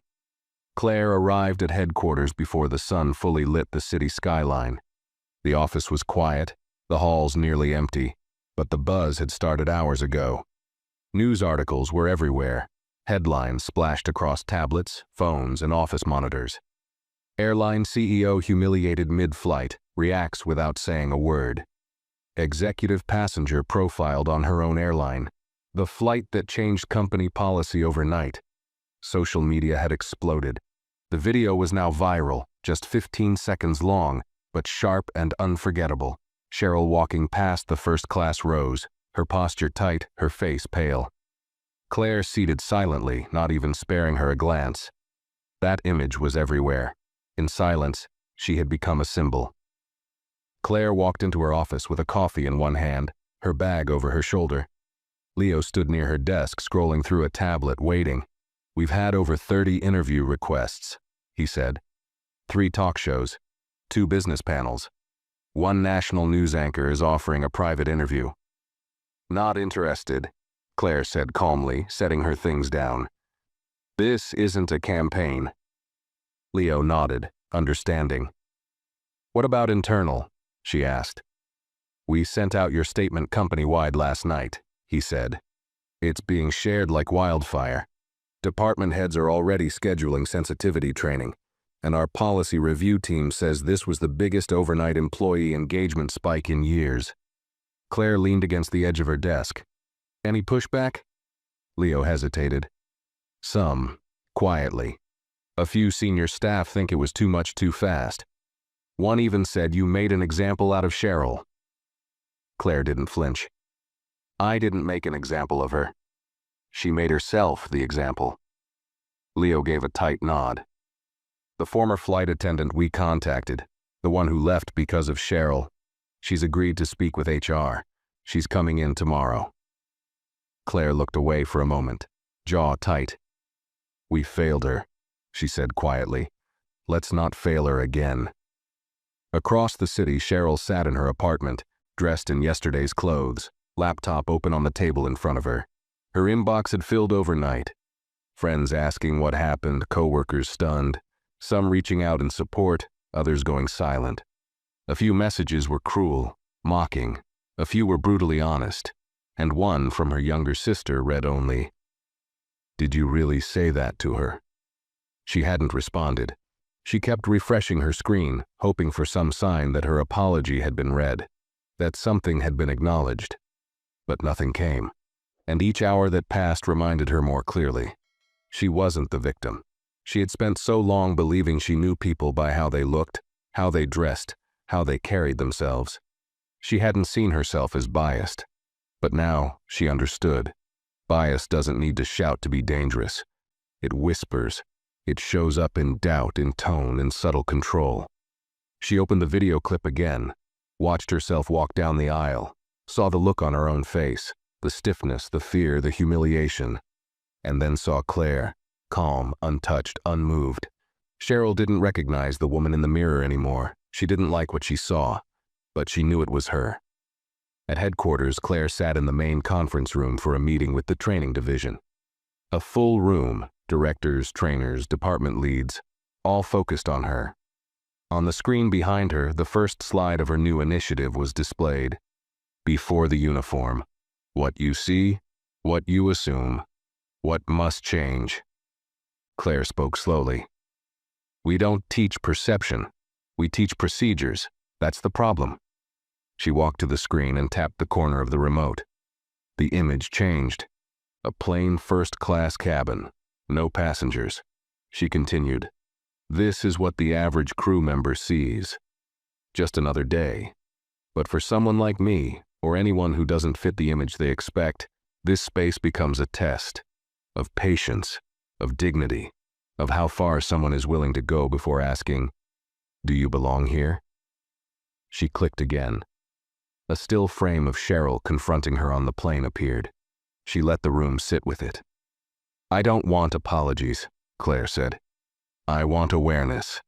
Claire arrived at headquarters before the sun fully lit the city skyline. The office was quiet, the halls nearly empty, but the buzz had started hours ago. News articles were everywhere. Headlines splashed across tablets, phones, and office monitors. Airline CEO humiliated mid-flight, reacts without saying a word. Executive passenger profiled on her own airline. The flight that changed company policy overnight. Social media had exploded. The video was now viral, just 15 seconds long, but sharp and unforgettable. Cheryl walking past the first-class rows, her posture tight, her face pale. Claire seated silently, not even sparing her a glance. That image was everywhere. In silence, she had become a symbol. Claire walked into her office with a coffee in one hand, her bag over her shoulder. Leo stood near her desk, scrolling through a tablet, waiting. We've had over 30 interview requests, he said. 3 talk shows, 2 business panels. 1 national news anchor is offering a private interview. Not interested, Claire said calmly, setting her things down. This isn't a campaign. Leo nodded, understanding. What about internal? She asked. We sent out your statement company-wide last night, he said. It's being shared like wildfire. Department heads are already scheduling sensitivity training, and our policy review team says this was the biggest overnight employee engagement spike in years. Claire leaned against the edge of her desk. Any pushback? Leo hesitated. Some, quietly. A few senior staff think it was too much too fast. One even said you made an example out of Cheryl. Claire didn't flinch. I didn't make an example of her. She made herself the example. Leo gave a tight nod. The former flight attendant we contacted, the one who left because of Cheryl, she's agreed to speak with HR. She's coming in tomorrow. Claire looked away for a moment, jaw tight. We failed her, she said quietly. Let's not fail her again. Across the city, Cheryl sat in her apartment, dressed in yesterday's clothes, laptop open on the table in front of her. Her inbox had filled overnight. Friends asking what happened, coworkers stunned, some reaching out in support, others going silent. A few messages were cruel, mocking. A few were brutally honest. And one from her younger sister read only, "Did you really say that to her?" She hadn't responded. She kept refreshing her screen, hoping for some sign that her apology had been read, that something had been acknowledged. But nothing came, and each hour that passed reminded her more clearly. She wasn't the victim. She had spent so long believing she knew people by how they looked, how they dressed, how they carried themselves. She hadn't seen herself as biased. But now she understood. Bias doesn't need to shout to be dangerous. It whispers. It shows up in doubt, in tone, in subtle control. She opened the video clip again, watched herself walk down the aisle, saw the look on her own face, the stiffness, the fear, the humiliation, and then saw Claire, calm, untouched, unmoved. Cheryl didn't recognize the woman in the mirror anymore. She didn't like what she saw, but she knew it was her. At headquarters, Claire sat in the main conference room for a meeting with the training division. A full room, directors, trainers, department leads, all focused on her. On the screen behind her, the first slide of her new initiative was displayed. Before the uniform. What you see, what you assume, what must change. Claire spoke slowly. We don't teach perception. We teach procedures. That's the problem. She walked to the screen and tapped the corner of the remote. The image changed. A plain first-class cabin. No passengers. She continued. This is what the average crew member sees. Just another day. But for someone like me, or anyone who doesn't fit the image they expect, this space becomes a test. Of patience. Of dignity. Of how far someone is willing to go before asking, do you belong here? She clicked again. A still frame of Cheryl confronting her on the plane appeared. She let the room sit with it. I don't want apologies, Claire said. I want awareness.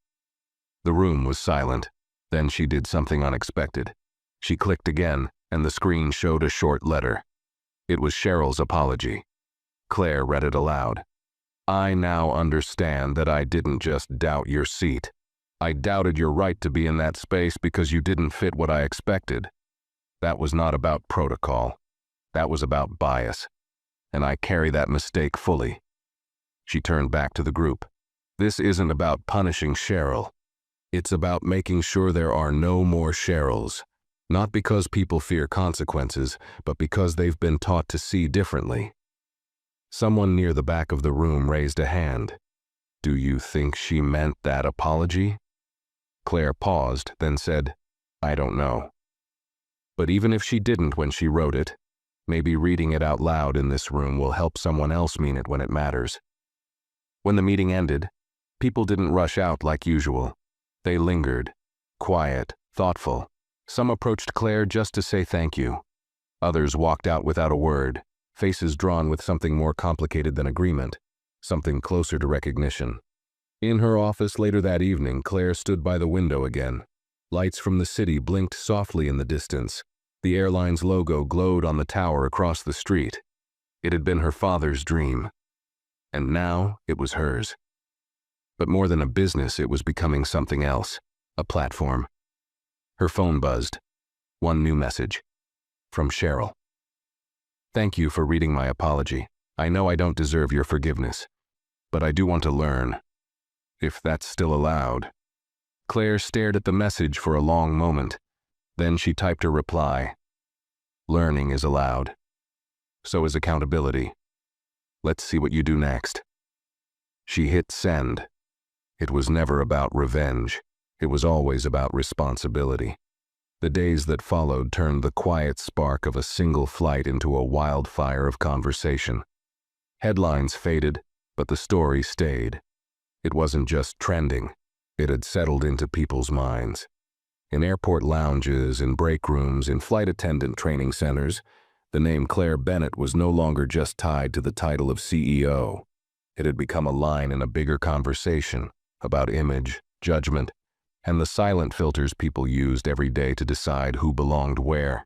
The room was silent. Then she did something unexpected. She clicked again, and the screen showed a short letter. It was Cheryl's apology. Claire read it aloud. I now understand that I didn't just doubt your seat. I doubted your right to be in that space because you didn't fit what I expected. That was not about protocol. That was about bias. And I carry that mistake fully. She turned back to the group. This isn't about punishing Cheryl. It's about making sure there are no more Cheryls. Not because people fear consequences, but because they've been taught to see differently. Someone near the back of the room raised a hand. Do you think she meant that apology? Claire paused, then said, I don't know. But even if she didn't when she wrote it, maybe reading it out loud in this room will help someone else mean it when it matters. When the meeting ended, people didn't rush out like usual. They lingered, quiet, thoughtful. Some approached Claire just to say thank you. Others walked out without a word, faces drawn with something more complicated than agreement, something closer to recognition. In her office later that evening, Claire stood by the window again. Lights from the city blinked softly in the distance. The airline's logo glowed on the tower across the street. It had been her father's dream. And now it was hers. But more than a business, it was becoming something else. A platform. Her phone buzzed. One new message. From Cheryl. Thank you for reading my apology. I know I don't deserve your forgiveness. But I do want to learn. If that's still allowed. Claire stared at the message for a long moment. Then she typed her reply. Learning is allowed. So is accountability. Let's see what you do next. She hit send. It was never about revenge. It was always about responsibility. The days that followed turned the quiet spark of a single flight into a wildfire of conversation. Headlines faded, but the story stayed. It wasn't just trending. It had settled into people's minds. In airport lounges, in break rooms, in flight attendant training centers, the name Claire Bennett was no longer just tied to the title of CEO. It had become a line in a bigger conversation about image, judgment, and the silent filters people used every day to decide who belonged where.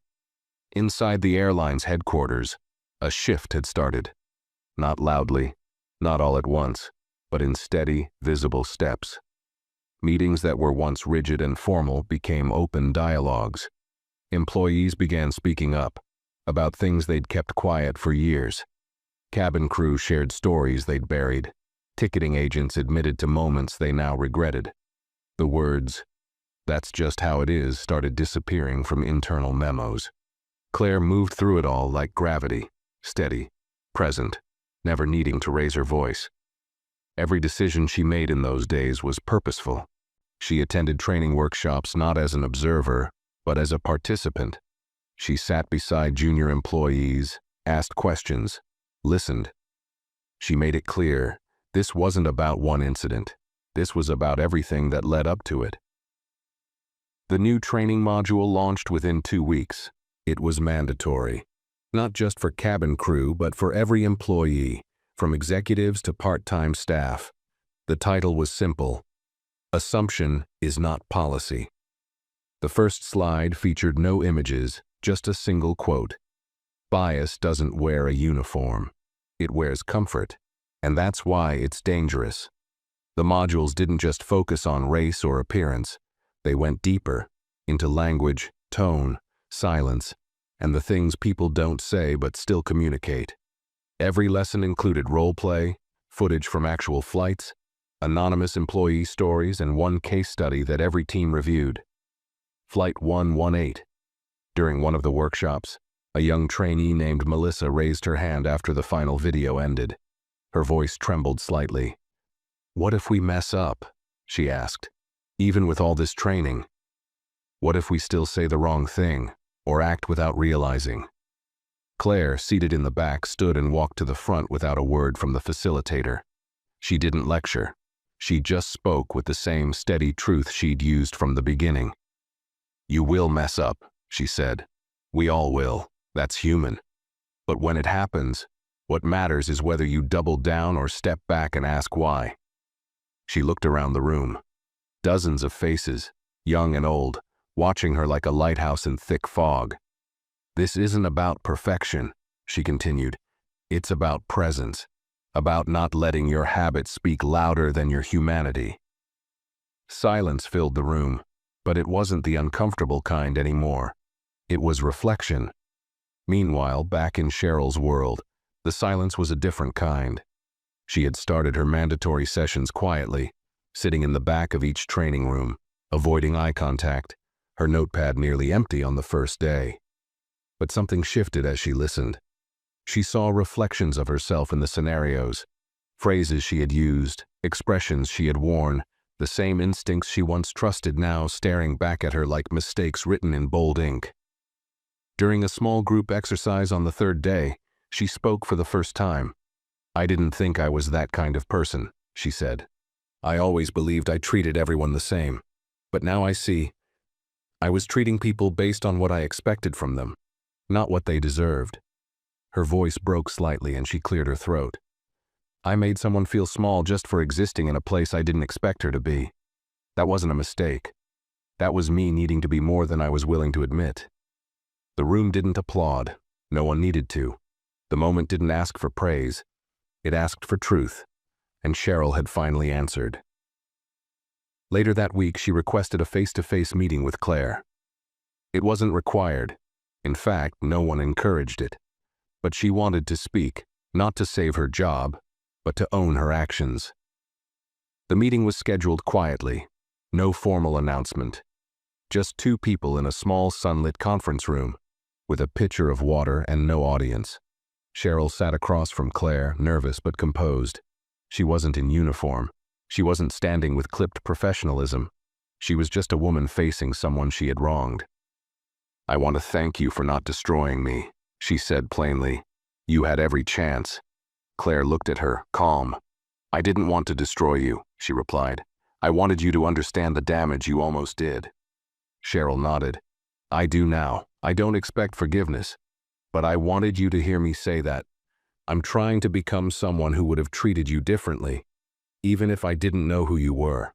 Inside the airline's headquarters, a shift had started. Not loudly, not all at once, but in steady, visible steps. Meetings that were once rigid and formal became open dialogues. Employees began speaking up about things they'd kept quiet for years. Cabin crew shared stories they'd buried. Ticketing agents admitted to moments they now regretted. The words, "That's just how it is," started disappearing from internal memos. Claire moved through it all like gravity, steady, present, never needing to raise her voice. Every decision she made in those days was purposeful. She attended training workshops not as an observer, but as a participant. She sat beside junior employees, asked questions, listened. She made it clear, this wasn't about one incident. This was about everything that led up to it. The new training module launched within 2 weeks. It was mandatory, not just for cabin crew, but for every employee, from executives to part-time staff. The title was simple: Assumption is not policy. The first slide featured no images, just a single quote. Bias doesn't wear a uniform. It wears comfort, and that's why it's dangerous. The modules didn't just focus on race or appearance. They went deeper, into language, tone, silence, and the things people don't say but still communicate. Every lesson included role play, footage from actual flights, anonymous employee stories, and one case study that every team reviewed. Flight 118. During one of the workshops, a young trainee named Melissa raised her hand after the final video ended. Her voice trembled slightly. "What if we mess up?" she asked. "Even with all this training? What if we still say the wrong thing, or act without realizing?" Claire, seated in the back, stood and walked to the front without a word from the facilitator. She didn't lecture. She just spoke with the same steady truth she'd used from the beginning. "You will mess up," she said. "We all will. That's human. But when it happens, what matters is whether you double down or step back and ask why." She looked around the room. Dozens of faces, young and old, watching her like a lighthouse in thick fog. "This isn't about perfection," she continued. "It's about presence, about not letting your habits speak louder than your humanity." Silence filled the room, but it wasn't the uncomfortable kind anymore. It was reflection. Meanwhile, back in Cheryl's world, the silence was a different kind. She had started her mandatory sessions quietly, sitting in the back of each training room, avoiding eye contact, her notepad nearly empty on the first day. But something shifted as she listened. She saw reflections of herself in the scenarios, phrases she had used, expressions she had worn, the same instincts she once trusted now staring back at her like mistakes written in bold ink. During a small group exercise on the third day, she spoke for the first time. "I didn't think I was that kind of person," she said. "I always believed I treated everyone the same. But now I see. I was treating people based on what I expected from them, not what they deserved." Her voice broke slightly and she cleared her throat. "I made someone feel small just for existing in a place I didn't expect her to be. That wasn't a mistake. That was me needing to be more than I was willing to admit." The room didn't applaud. No one needed to. The moment didn't ask for praise. It asked for truth, and Cheryl had finally answered. Later that week, she requested a face-to-face meeting with Claire. It wasn't required. In fact, no one encouraged it. But she wanted to speak, not to save her job, but to own her actions. The meeting was scheduled quietly. No formal announcement. Just two people in a small sunlit conference room, with a pitcher of water and no audience. Cheryl sat across from Claire, nervous but composed. She wasn't in uniform. She wasn't standing with clipped professionalism. She was just a woman facing someone she had wronged. "I want to thank you for not destroying me," she said plainly. "You had every chance." Claire looked at her, calm. "I didn't want to destroy you," she replied. "I wanted you to understand the damage you almost did." Cheryl nodded. "I do now. I don't expect forgiveness. But I wanted you to hear me say that. I'm trying to become someone who would have treated you differently, even if I didn't know who you were."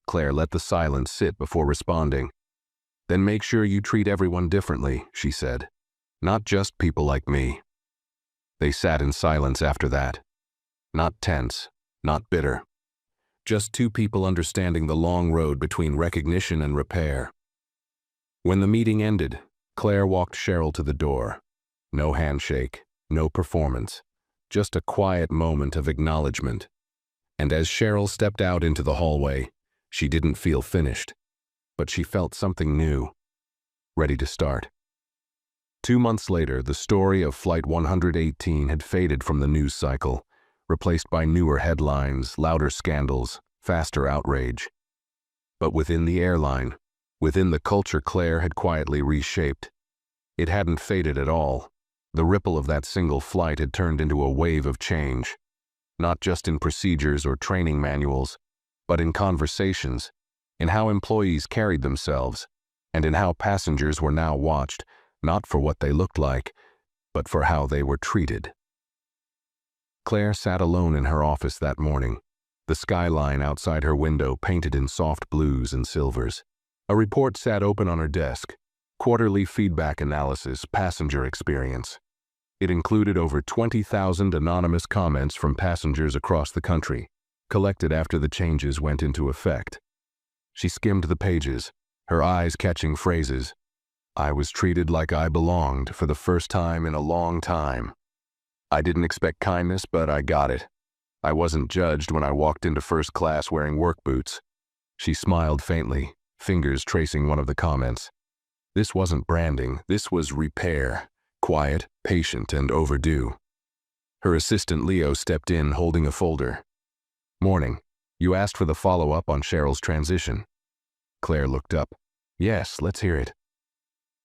Claire let the silence sit before responding. "Then make sure you treat everyone differently," she said. "Not just people like me." They sat in silence after that. Not tense, not bitter. Just two people understanding the long road between recognition and repair. When the meeting ended, Claire walked Cheryl to the door. No handshake, no performance, just a quiet moment of acknowledgement. And as Cheryl stepped out into the hallway, she didn't feel finished, but she felt something new, ready to start. 2 months later, the story of Flight 118 had faded from the news cycle, replaced by newer headlines, louder scandals, faster outrage. But within the airline, within the culture Claire had quietly reshaped, it hadn't faded at all. The ripple of that single flight had turned into a wave of change, not just in procedures or training manuals, but in conversations, in how employees carried themselves, and in how passengers were now watched, not for what they looked like, but for how they were treated. Claire sat alone in her office that morning, the skyline outside her window painted in soft blues and silvers. A report sat open on her desk, quarterly feedback analysis, passenger experience. It included over 20,000 anonymous comments from passengers across the country, collected after the changes went into effect. She skimmed the pages, her eyes catching phrases. "I was treated like I belonged for the first time in a long time. I didn't expect kindness, but I got it. I wasn't judged when I walked into first class wearing work boots." She smiled faintly, fingers tracing one of the comments. This wasn't branding, this was repair, quiet, patient, and overdue. Her assistant Leo stepped in holding a folder. "Morning. You asked for the follow-up on Cheryl's transition." Claire looked up. "Yes, let's hear it."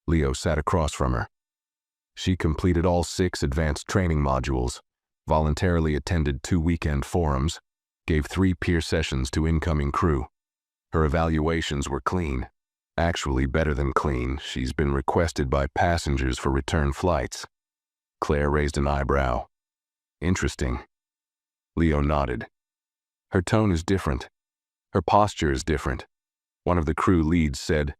Leo sat across from her. She completed all 6 advanced training modules, voluntarily attended 2 weekend forums, gave 3 peer sessions to incoming crew. Her evaluations were clean. Actually better than clean. She's been requested by passengers for return flights. Claire raised an eyebrow. "Interesting." Leo nodded. "Her tone is different. Her posture is different." One of the crew leads said,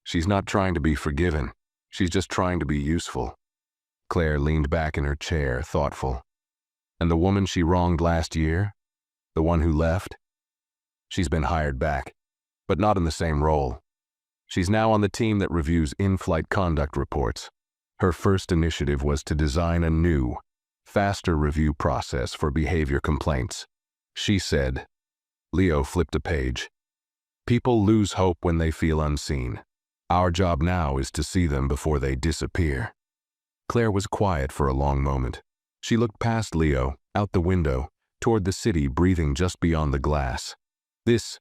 "She's not trying to be forgiven. She's just trying to be useful." Claire leaned back in her chair, thoughtful. "And the woman she wronged last year? The one who left? She's been hired back, but not in the same role. She's now on the team that reviews in-flight conduct reports. Her first initiative was to design a new, faster review process for behavior complaints. She said," Leo flipped a page, "People lose hope when they feel unseen. Our job now is to see them before they disappear." Claire was quiet for a long moment. She looked past Leo, out the window, toward the city breathing just beyond the glass. This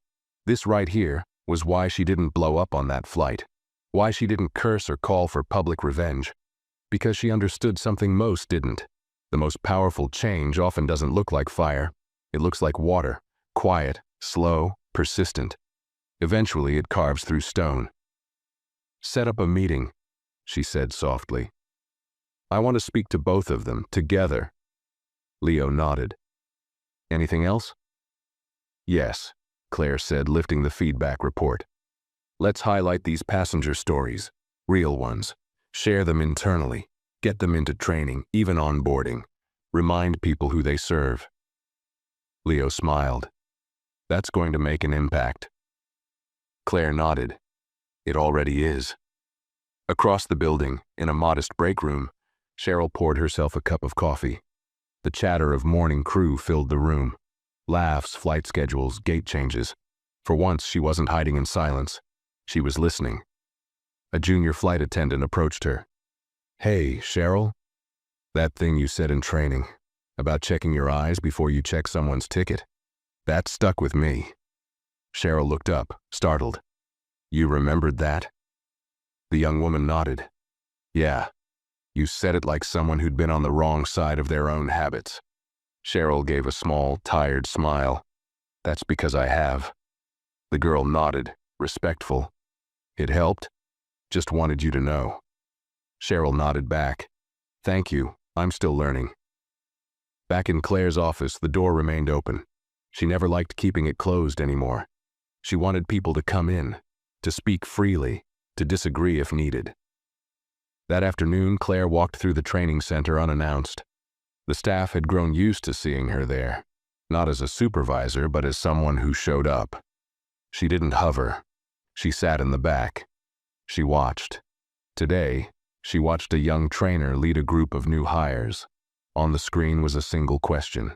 right here, was why she didn't blow up on that flight. Why she didn't curse or call for public revenge. Because she understood something most didn't. The most powerful change often doesn't look like fire. It looks like water, quiet, slow, persistent. Eventually it carves through stone. "Set up a meeting," she said softly. "I want to speak to both of them, together." Leo nodded. "Anything else?" "Yes," Claire said, lifting the feedback report. "Let's highlight these passenger stories, real ones. Share them internally. Get them into training, even onboarding. Remind people who they serve." Leo smiled. "That's going to make an impact." Claire nodded. "It already is." Across the building, in a modest break room, Cheryl poured herself a cup of coffee. The chatter of morning crew filled the room. Laughs, flight schedules, gate changes. For once, she wasn't hiding in silence. She was listening. A junior flight attendant approached her. "Hey, Cheryl? That thing you said in training, about checking your eyes before you check someone's ticket, that stuck with me." Cheryl looked up, startled. "You remembered that?" The young woman nodded. "Yeah. You said it like someone who'd been on the wrong side of their own habits." Cheryl gave a small, tired smile. "That's because I have." The girl nodded, respectful. "It helped? Just wanted you to know." Cheryl nodded back. "Thank you, I'm still learning." Back in Claire's office, the door remained open. She never liked keeping it closed anymore. She wanted people to come in, to speak freely, to disagree if needed. That afternoon, Claire walked through the training center unannounced. The staff had grown used to seeing her there, not as a supervisor, but as someone who showed up. She didn't hover. She sat in the back. She watched. Today, she watched a young trainer lead a group of new hires. On the screen was a single question.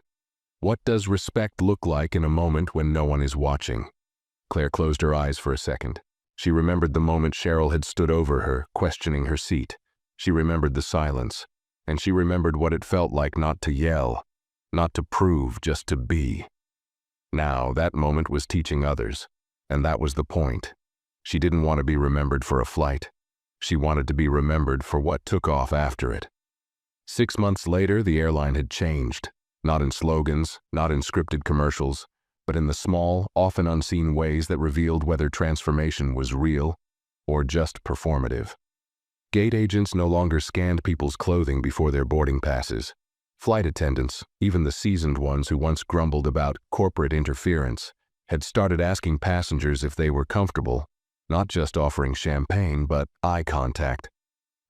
What does respect look like in a moment when no one is watching? Claire closed her eyes for a second. She remembered the moment Cheryl had stood over her, questioning her seat. She remembered the silence, and she remembered what it felt like not to yell, Not to prove, just to be. Now, that moment was teaching others, and that was the point. She didn't want to be remembered for a flight. She wanted to be remembered for what took off after it. 6 months later, the airline had changed. Not in slogans, not in scripted commercials, but in the small, often unseen ways that revealed whether transformation was real or just performative. Gate agents no longer scanned people's clothing before their boarding passes. Flight attendants, even the seasoned ones who once grumbled about corporate interference, had started asking passengers if they were comfortable, not just offering champagne, but eye contact.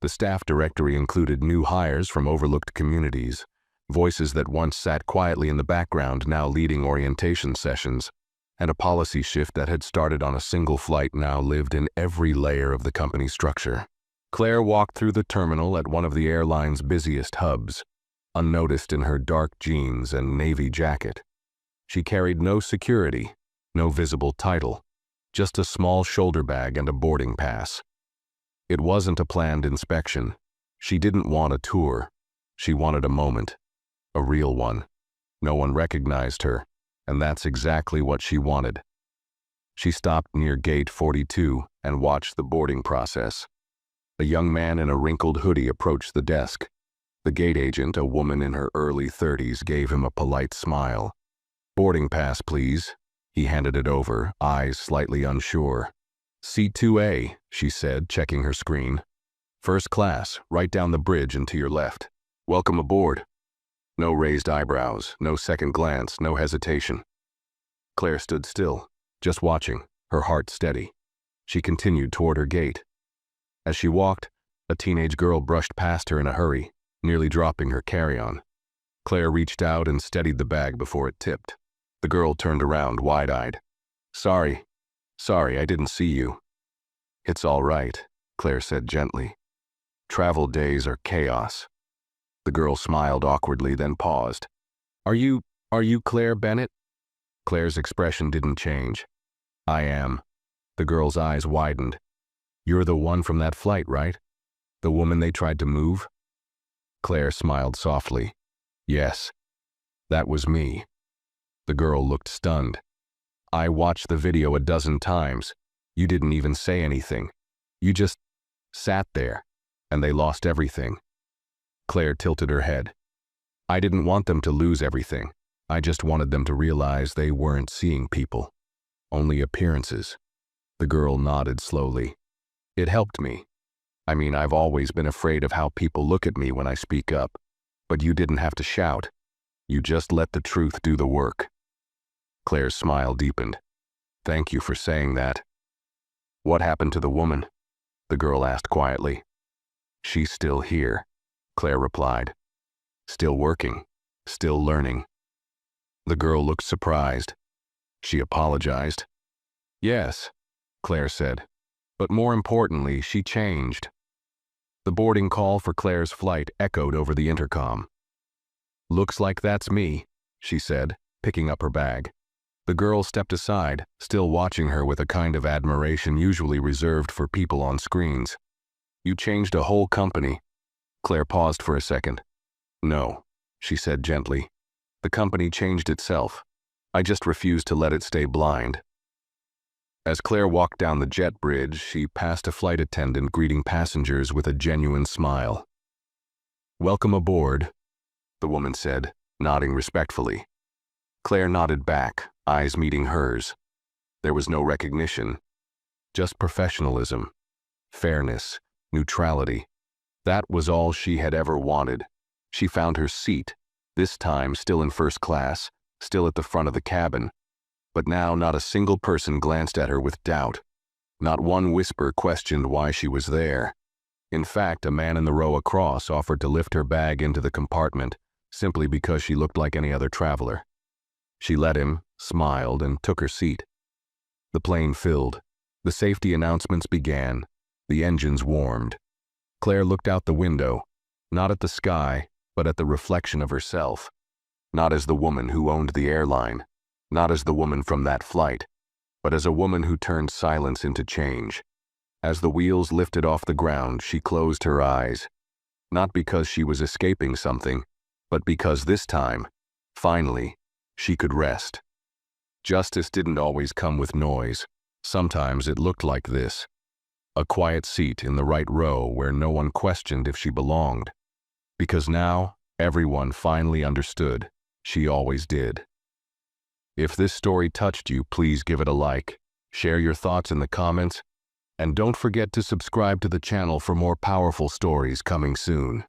The staff directory included new hires from overlooked communities, voices that once sat quietly in the background now leading orientation sessions, and a policy shift that had started on a single flight now lived in every layer of the company structure. Claire walked through the terminal at one of the airline's busiest hubs, unnoticed in her dark jeans and navy jacket. She carried no security, no visible title, just a small shoulder bag and a boarding pass. It wasn't a planned inspection. She didn't want a tour. She wanted a moment, a real one. No one recognized her, and that's exactly what she wanted. She stopped near gate 42 and watched the boarding process. A young man in a wrinkled hoodie approached the desk. The gate agent, a woman in her early 30s, gave him a polite smile. "Boarding pass, please." He handed it over, eyes slightly unsure. "C2A, she said, checking her screen. "First class, right down the bridge and to your left. Welcome aboard." No raised eyebrows, no second glance, no hesitation. Claire stood still, just watching, her heart steady. She continued toward her gate. As she walked, a teenage girl brushed past her in a hurry, nearly dropping her carry-on. Claire reached out and steadied the bag before it tipped. The girl turned around, wide-eyed. Sorry, I didn't see you." "It's all right," Claire said gently. "Travel days are chaos." The girl smiled awkwardly, then paused. Are you Claire Bennett?" Claire's expression didn't change. "I am." The girl's eyes widened. "You're the one from that flight, right? The woman they tried to move?" Claire smiled softly. "Yes, that was me." The girl looked stunned. "I watched the video a dozen times. You didn't even say anything. You just sat there, and they lost everything." Claire tilted her head. "I didn't want them to lose everything. I just wanted them to realize they weren't seeing people. Only appearances." The girl nodded slowly. "It helped me. I mean, I've always been afraid of how people look at me when I speak up. But you didn't have to shout. You just let the truth do the work." Claire's smile deepened. "Thank you for saying that." "What happened to the woman?" the girl asked quietly. "She's still here," Claire replied. "Still working, still learning." The girl looked surprised. "She apologized?" "Yes," Claire said. "But more importantly, she changed." The boarding call for Claire's flight echoed over the intercom. "Looks like that's me," she said, picking up her bag. The girl stepped aside, still watching her with a kind of admiration usually reserved for people on screens. "You changed a whole company." Claire paused for a second. "No," she said gently. "The company changed itself. I just refused to let it stay blind." As Claire walked down the jet bridge, she passed a flight attendant greeting passengers with a genuine smile. "Welcome aboard," the woman said, nodding respectfully. Claire nodded back, eyes meeting hers. There was no recognition, just professionalism, fairness, neutrality. That was all she had ever wanted. She found her seat, this time still in first class, still at the front of the cabin. But now not a single person glanced at her with doubt. Not one whisper questioned why she was there. In fact, a man in the row across offered to lift her bag into the compartment, simply because she looked like any other traveler. She let him, smiled, and took her seat. The plane filled. The safety announcements began. The engines warmed. Claire looked out the window, not at the sky, but at the reflection of herself. Not as the woman who owned the airline, not as the woman from that flight, but as a woman who turned silence into change. As the wheels lifted off the ground, she closed her eyes. Not because she was escaping something, but because this time, Finally, she could rest. Justice didn't always come with noise. Sometimes it looked like this: a quiet seat in the right row where no one questioned if she belonged. Because now, everyone finally understood. She always did. If this story touched you, please give it a like, share your thoughts in the comments, and don't forget to subscribe to the channel for more powerful stories coming soon.